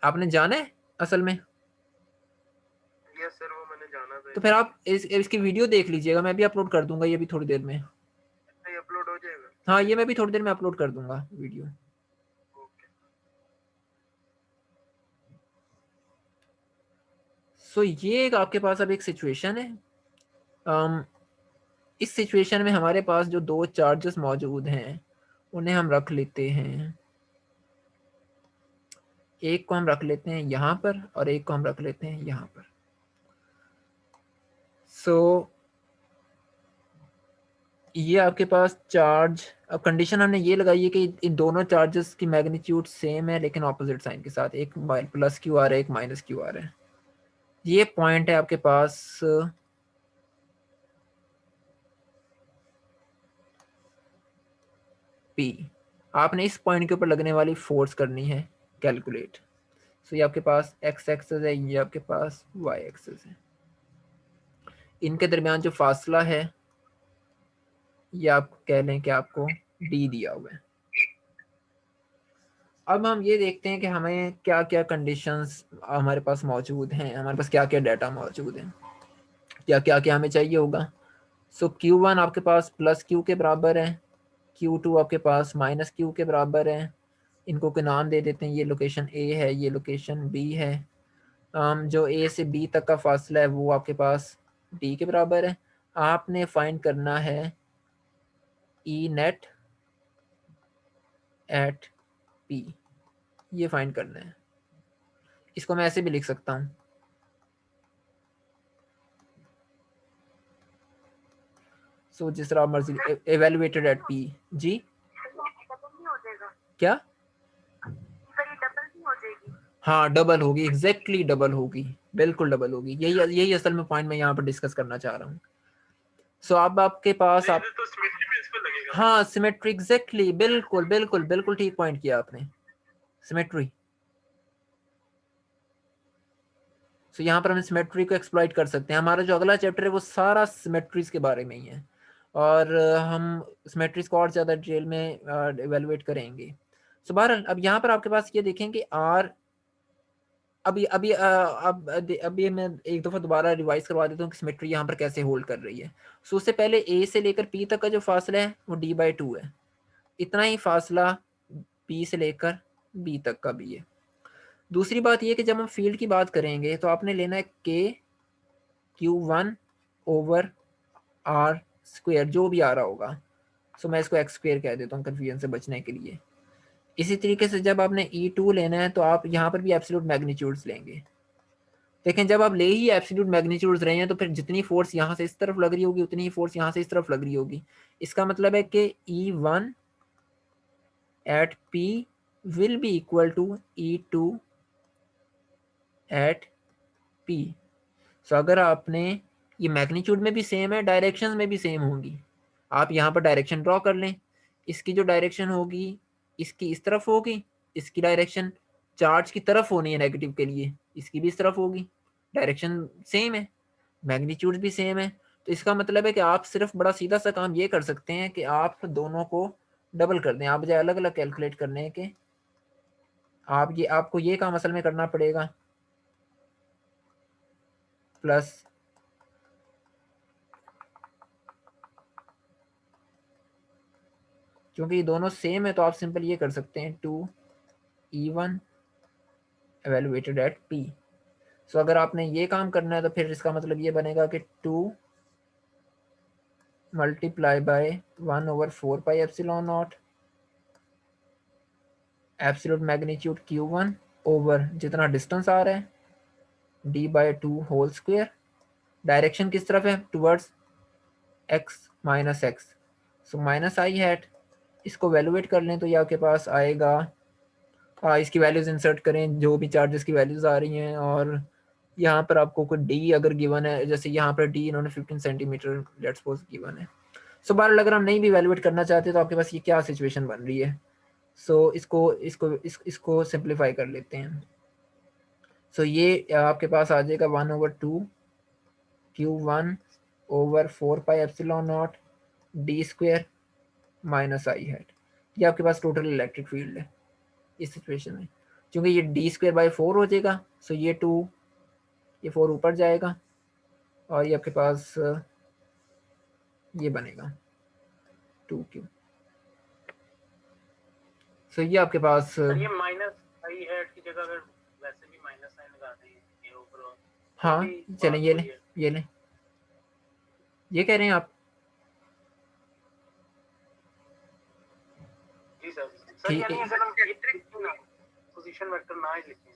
आपने जाना है असल में, यस सर, वो मैंने जाना था। तो फिर आप इसकी वीडियो देख लीजिएगा, मैं भी अपलोड कर दूंगा ये भी थोड़ी देर में। ये अपलोड हो जाएगा? हाँ ये मैं भी थोड़ी देर में अपलोड कर दूंगा वीडियो। ओके। सो ये एक आपके पास अब एक सिचुएशन है। इस सिचुएशन में हमारे पास जो दो चार्जेस मौजूद हैं उन्हें हम रख लेते हैं, एक को हम रख लेते हैं यहाँ पर और एक को हम रख लेते हैं यहाँ पर। सो ये आपके पास चार्ज, अब कंडीशन हमने ये लगाई है कि इन दोनों चार्जेस की मैग्नीट्यूड सेम है लेकिन ऑपोजिट साइन के साथ, एक प्लस क्यू आ रहा है एक माइनस क्यू आ रहा है। ये पॉइंट है आपके पास P। आपने इस पॉइंट के ऊपर लगने वाली फोर्स करनी है कैलकुलेट। सो ये आपके पास x एक्सेस है, ये आपके पास y एक्सेस है, इनके दरमियान जो फासला है ये आप कह लें कि आपको d दिया हुआ है। अब हम ये देखते हैं कि हमें क्या क्या कंडीशंस हमारे पास मौजूद हैं, हमारे पास क्या क्या डाटा मौजूद है, क्या क्या क्या हमें चाहिए होगा। सो Q1 आपके पास प्लस क्यू के बराबर है, Q2 आपके पास माइनस क्यू के बराबर है। इनको के नाम दे देते हैं, ये लोकेशन A है ये लोकेशन B है। जो A से B तक का फासला है वो आपके पास D के बराबर है। आपने फाइंड करना है E नेट एट P, ये फाइंड करना है। इसको मैं ऐसे भी लिख सकता हूँ, सो जिस तरह मर्जी एवेल्युएटेड एट P। जी डबल नहीं हो जाएगा? क्या? पर ये डबल नहीं हो जाएगी? हाँ डबल होगी, एग्जैक्टली डबल होगी, बिल्कुल डबल होगी। यही असल में पॉइंट मैं यहाँ पर डिस्कस करना चाह रहा हूँ। सो अब आपके पास आप तो सिमेट्री प्रिंसिपल लगेगा। हाँ सिमेट्री, एग्जैक्टली, बिल्कुल बिल्कुल बिल्कुल ठीक पॉइंट किया आपने, सिमेट्री। सो यहाँ पर हम सिमेट्री को एक्सप्लॉइट कर सकते हैं। हमारा जो अगला चैप्टर है वो सारा सिमेट्रीज के बारे में ही है, और हम सिमेट्रीज को और ज़्यादा डिटेल में एवेलुएट करेंगे। सो बहरहाल अब यहाँ पर आपके पास ये देखें कि आर, अभी अभी अब अभी मैं एक दफ़ा दोबारा रिवाइज करवा देता हूँ कि सिमेट्री यहाँ पर कैसे होल्ड कर रही है। सो उससे पहले ए से लेकर पी तक का जो फासला है वो d/2 है, इतना ही फासला पी से लेकर बी तक का भी है। दूसरी बात यह कि जब हम फील्ड की बात करेंगे तो आपने लेना है के Q1 ओवर आर स्क्वेयर, जो भी आ रहा होगा। सो मैं इसको एक्स स्क्वेयर कह देता हूँ कन्फ्यूजन से बचने के लिए। इसी तरीके से जब आपने E2 लेना है तो आप यहाँ पर भी एब्सोल्यूट मैग्नीट्यूड्स लेंगे। देखें जब आप ले ही एब्सोल्यूट मैग्नीट्यूड्स रहे हैं तो फिर जितनी फोर्स यहाँ से इस तरफ लग रही होगी उतनी ही फोर्स यहाँ से इस तरफ लग रही होगी। इसका मतलब है कि E1 at P will be equal to E2 at P। So अगर आपने ये मैग्नीट्यूड में भी सेम है, डायरेक्शन में भी सेम होंगी। आप यहाँ पर डायरेक्शन ड्रॉ कर लें, इसकी जो डायरेक्शन होगी इसकी इस तरफ होगी, इसकी डायरेक्शन चार्ज की तरफ होनी है नेगेटिव के लिए, इसकी भी इस तरफ होगी, डायरेक्शन सेम है, मैग्नीट्यूड भी सेम है। तो इसका मतलब है कि आप सिर्फ बड़ा सीधा सा काम ये कर सकते हैं कि आप दोनों को डबल कर दें, आप बजाय अलग अलग कैलकुलेट करने के आपको ये काम असल में करना पड़ेगा, प्लस क्योंकि ये दोनों सेम है तो आप सिंपल ये कर सकते हैं 2E1 evaluated eight P। So अगर आपने ये काम करना है तो फिर इसका मतलब ये बनेगा कि 2 multiply by 1/4 pi epsilon not absolute magnitude Q1 over जितना डिस्टेंस आ रहा है d/2 होल स्क्वायर। डायरेक्शन किस तरफ है? Towards x minus x, so minus i hat. इसको वैल्यूएट कर लें तो ये आपके पास आएगा इसकी वैल्यूज इंसर्ट करें जो भी चार्जेस की वैल्यूज आ रही हैं, और यहाँ पर आपको कोई डी अगर गिवन है, जैसे यहाँ पर डी इन्होंने 15 सेंटीमीटर लेट्स सपोज गिवन है। सो बार अगर हम नहीं भी वैल्यूएट करना चाहते तो आपके पास ये क्या सिचुएशन बन रही है। सो इसको सिंप्लीफाई कर लेते हैं। सो ये आपके पास आ जाएगा 1/2 Q1 over 4 pi epsilon not D square minus i hat. ये आपके पास टोटल इलेक्ट्रिक फील्ड है इस सिचुएशन में। क्योंकि ये डी स्क्वायर बाई 4 हो जाएगा, सो ये 4 ऊपर जाएगा और ये आपके पास ये बनेगा 2Q। सो ये आपके पास सर ये माइनस आई हैट की जगह अगर वैसे भी माइनस साइन लगा दें ये ऊपर, हाँ चलें ये लें ये कह रहे हैं आप। जी सर। सर यानी अगर हम पोजीशन वेक्टर ना ही लिखें,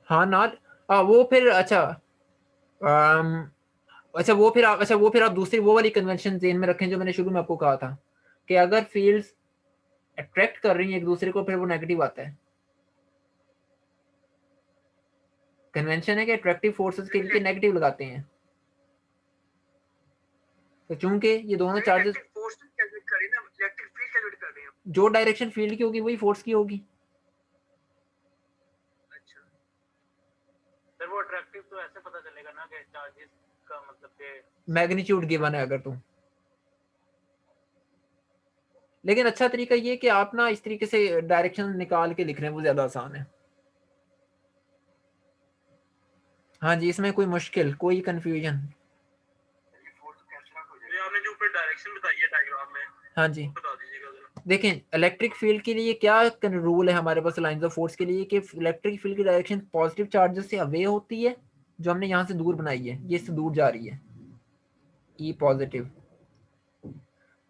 हाँ ना वो फिर अच्छा वो फिर आप दूसरी वो वाली कन्वेंशन ज़हन में रखें जो मैंने शुरू में आपको कहा था कि अगर फील्ड्स अट्रैक्ट कर रही हैं एक दूसरे को फिर वो नेगेटिव आता है। कन्वेंशन है कि अट्रैक्टिव फोर्सेस के लिए नेगेटिव लगाते हैं। तो चूंकि ये दोनों चार्जेस जो डायरेक्शन फील्ड की होगी वही फोर्स की होगी। अच्छा सर वो अट्रैक्टिव तो ऐसे पता चलेगा ना कि चार्जेस का मतलब कि मैग्नीट्यूड गिवन है अगर तो। लेकिन अच्छा तरीका ये कि आप ना इस तरीके से डायरेक्शन निकाल के लिख रहे हैं वो ज्यादा आसान है। हाँ जी इसमें कोई मुश्किल कोई कंफ्यूजन। आपने जो ऊपर डायरेक्शन बताई है डायग्राम में, हाँ जी बता दीजिएगा जरा। देखें इलेक्ट्रिक फील्ड के लिए क्या रूल है हमारे पास लाइंस ऑफ फोर्स के लिए कि इलेक्ट्रिक फील्ड की डायरेक्शन पॉजिटिव चार्जेस से अवे होती है, जो हमने यहाँ से दूर बनाई है ये इससे दूर जा रही है ई पॉजिटिव,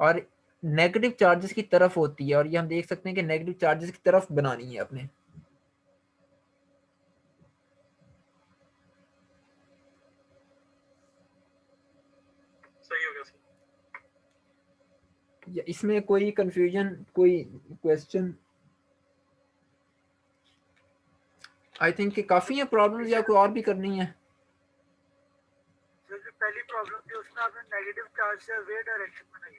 और नेगेटिव चार्जेस की तरफ होती है, और ये हम देख सकते हैं कि नेगेटिव चार्जेस की तरफ बनानी है अपने। सही हो गया सर। इसमें कोई कंफ्यूजन कोई क्वेश्चन? आई थिंक कि काफी है प्रॉब्लम्स या कोई और भी करनी है? जो पहली प्रॉब्लम थी उसमें आपने नेगेटिव चार्ज से वे डायरेक्शन बनाई।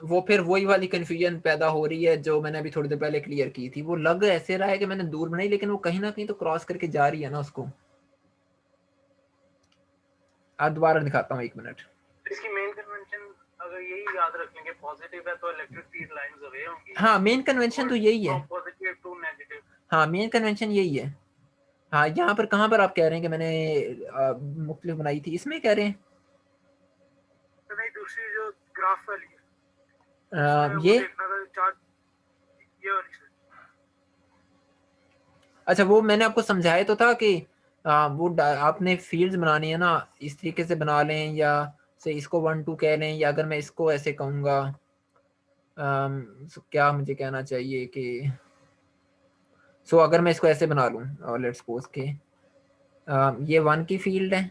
वो फिर वही वाली कंफ्यूजन पैदा हो रही है जो मैंने अभी थोड़ी देर पहले क्लियर की थी। वो लग ऐसे रहा है कि मैंने दूर बनाई लेकिन वो कहीं ना कहीं तो क्रॉस करके जा रही है ना उसको। अब दोबारा दिखाता हूँ 1 मिनट। इसकी मेन कन्वेंशन अगर यही याद रखेंगे पॉजिटिव है तो इलेक्ट्रिक फील्ड लाइंस अवे होंगी। हाँ मेन कन्वेंशन तो यही है। Positive to negative. हाँ मेन कन्वेंशन यही है। हाँ यहाँ पर कहाँ पर आप कह रहे हैं कि मैंने मुख्तलिफ बनाई थी, इसमें कह रहे हैं तो नहीं दूसरी जो ग्राफ वाली है ये चार्ज ये वाली। अच्छा वो मैंने आपको समझाया तो था कि आपने फील्ड्स बनानी है ना इस तरीके से बना लें, या से इसको 1 2 कह लें, या अगर मैं इसको ऐसे कहूँगा क्या मुझे कहना चाहिए कि अगर मैं इसको ऐसे बना लूँ और लेट्स सपोज के ये 1 की फील्ड है,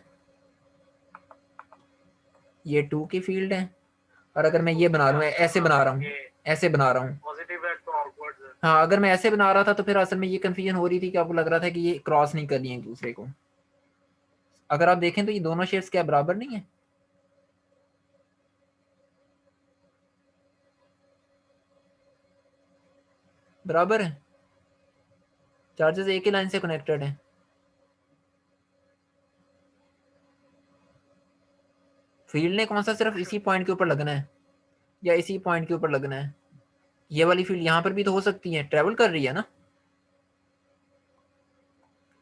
ये 2 की फील्ड है, और अगर मैं ये बना लूँ ऐसे बना रहा हूँ पॉजिटिव है तो आउटवर्ड्स है। हाँ अगर मैं ऐसे बना रहा था तो फिर असल में ये कंफ्यूजन हो रही थी कि आपको लग रहा था कि ये क्रॉस नहीं कर रही है एक दूसरे को। अगर आप देखें तो ये दोनों शेड्स क्या बराबर नहीं है? बराबर है, चार्जेस एक ही लाइन से कनेक्टेड है। फील्ड ने कौन सा सिर्फ इसी पॉइंट के ऊपर लगना है या इसी पॉइंट के ऊपर लगना है? ये वाली फील्ड यहाँ पर भी तो हो सकती है, ट्रेवल कर रही है ना,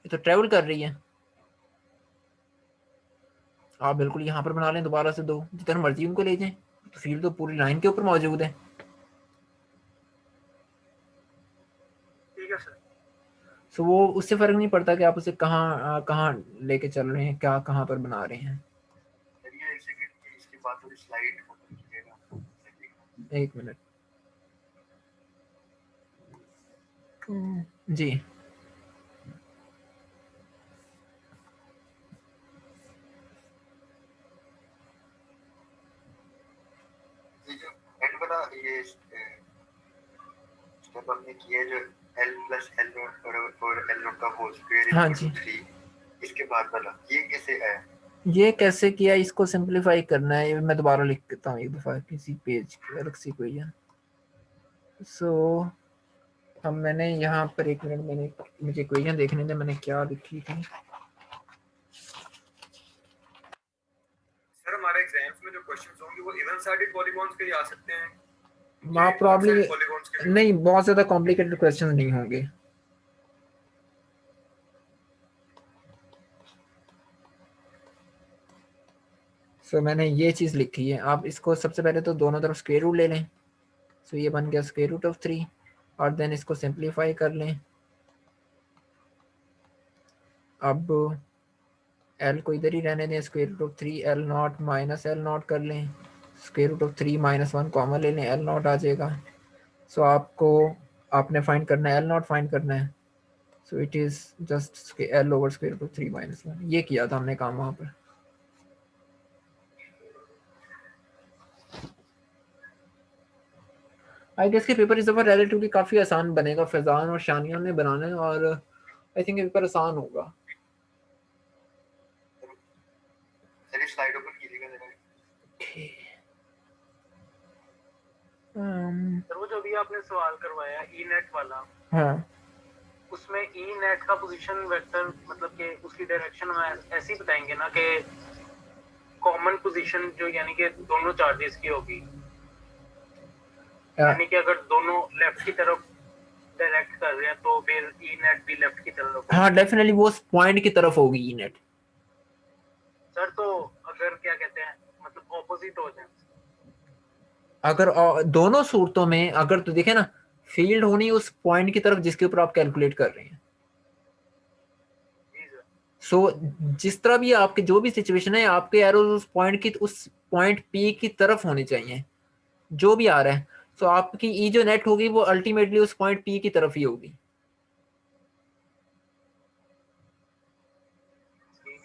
ये तो ट्रेवल कर रही है। आप बिल्कुल यहाँ पर बना लें दोबारा से 2 जितना मर्जी उनको ले जाएं, तो फील्ड तो पूरी लाइन के ऊपर मौजूद है। ठीक है सर। सो वो उससे फर्क नहीं पड़ता कि आप उसे कहाँ लेके चल रहे हैं, क्या कहाँ पर बना रहे हैं। इसकी बात थोड़ी स्लाइड 1 मिनट जी। एंड वाला ये जब हमने किया जो l plus l नॉट और l नॉट का होल स्क्वायर हाँ इक्वल जी। टू 3, इसके बाद वाला ये कैसे आया? ये कैसे किया, इसको सिंपलीफाई करना है। मैं दोबारा लिख देता हूँ एक दफ़ा किसी पेज अलग सी कोई है। सो अब मैंने यहाँ पर एक मिनट, मैंने मुझे इक्वेशन देखने दे मैंने क्या लिखी थी। सर हमारे एग्जाम्स में जो क्वेश्चंस होंगे वो इवन साइडेड पॉलीगॉन्स के ही आ सकते हैं? आप प्रॉब्ली पॉलीगॉन्स के नहीं, बहुत ज़्यादा कॉम्प्लिकेटेड क्वेश्चन नहीं होंगे। सो मैंने ये चीज़ लिखी है। आप इसको सबसे पहले तो दोनों तरफ स्क्वायर रूट ले लें। सो ये बन गया स्क्वायर रूट ऑफ 3 और देन इसको सिंप्लीफाई कर लें। अब एल को इधर ही रहने दें, square root of 3 L naught minus L naught कर लें। Square root of 3 minus 1 common ले लें, एल नॉट आ जाएगा। सो आपने फाइंड करना है, एल नॉट फाइंड करना है। So it is just L over square root of 3 minus 1। ये किया था हमने काम वहाँ पर। आई गेस के पेपर इस दफ़ा रिलेटिवली काफ़ी आसान बनेगा। फैज़ान और शानिया ने बनाना है और आई थिंक पेपर आसान होगा। सर स्लाइड ओपन कीजिएगा जरा। सर वो जो भी आपने सवाल करवाया ई नेट वाला, हाँ उसमें ई नेट का पोजीशन वेक्टर मतलब कि उसकी डायरेक्शन में ऐसे ही बताएंगे ना कि कॉमन पोजीशन जो यानी कि दोनों चार्जेस की होगी, यानी कि अगर दोनों लेफ्ट की तरफ डायरेक्ट कर रहे हैं तो फिर ई नेट भी लेफ्ट की तरफ होगी। हाँ डेफिनेटली वो पॉइंट की तरफ होगी ई नेट। सर तो अगर क्या कहते हैं मतलब ऑपोजिट हो जाए, अगर दोनों सूरतों में अगर तो देखे ना, फील्ड होनी उस पॉइंट की तरफ जिसके ऊपर आप कैलकुलेट कर रहे हैं। जी सर। सो जिस तरह भी आपके जो भी सिचुएशन है, आपके एरोज उस पॉइंट पी की तरफ होने चाहिए जो भी आ रहा है। सो आपकी ई जो नेट होगी वो अल्टीमेटली उस पॉइंट पी की तरफ ही होगी।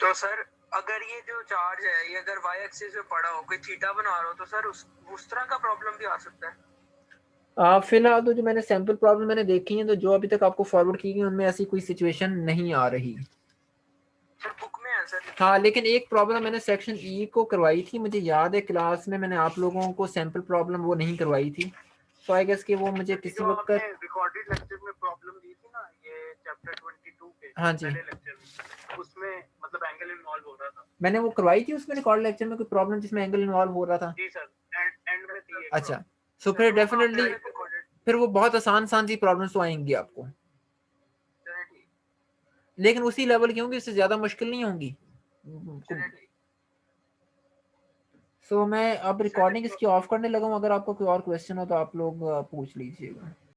तो सर अगर ये जो चार्ज है ये अगर वाई एक्सिस पे पड़ा हो, कोई थीटा बना रहा हो, तो सर उस तरह का प्रॉब्लम भी आ सकता है? फिलहाल तो जो मैंने सैंपल प्रॉब्लम मैंने देखी है, तो जो अभी तक आपको फॉरवर्ड की गई उनमें ऐसी कोई सिचुएशन नहीं आ रही। सर बुक में है सर? हाँ लेकिन एक प्रॉब्लम मैंने सेक्शन ई को करवाई थी, मुझे याद है क्लास में मैंने आप लोगों को सैंपल प्रॉब्लम वो नहीं करवाई थी। तो आई गेस कि वो मुझे किसी जो वक्त आपने रिकॉर्डेड लेक्चर में प्रॉब्लम दी थी ना, ये चैप्टर 22 के हाँ जी पहले लेक्चर में, उसमें मतलब एंगल इन्वॉल्व हो रहा था। मैंने वो करवाई थी उसमें रिकॉर्ड लेक्चर में कोई प्रॉब्लम जिसमें एंगल इन्वॉल्व हो रहा था। जी सर, एंड में थी एक अच्छा सो फिर डेफिनेटली फिर वो बहुत आसान सी प्रॉब्लम्स तो आएंगी आपको, लेकिन उसी लेवल की होंगी, उससे ज्यादा मुश्किल नहीं होंगी। सो मैं अब रिकॉर्डिंग इसकी ऑफ करने लगा हूँ। अगर आपको कोई और क्वेश्चन हो तो आप लोग पूछ लीजिएगा।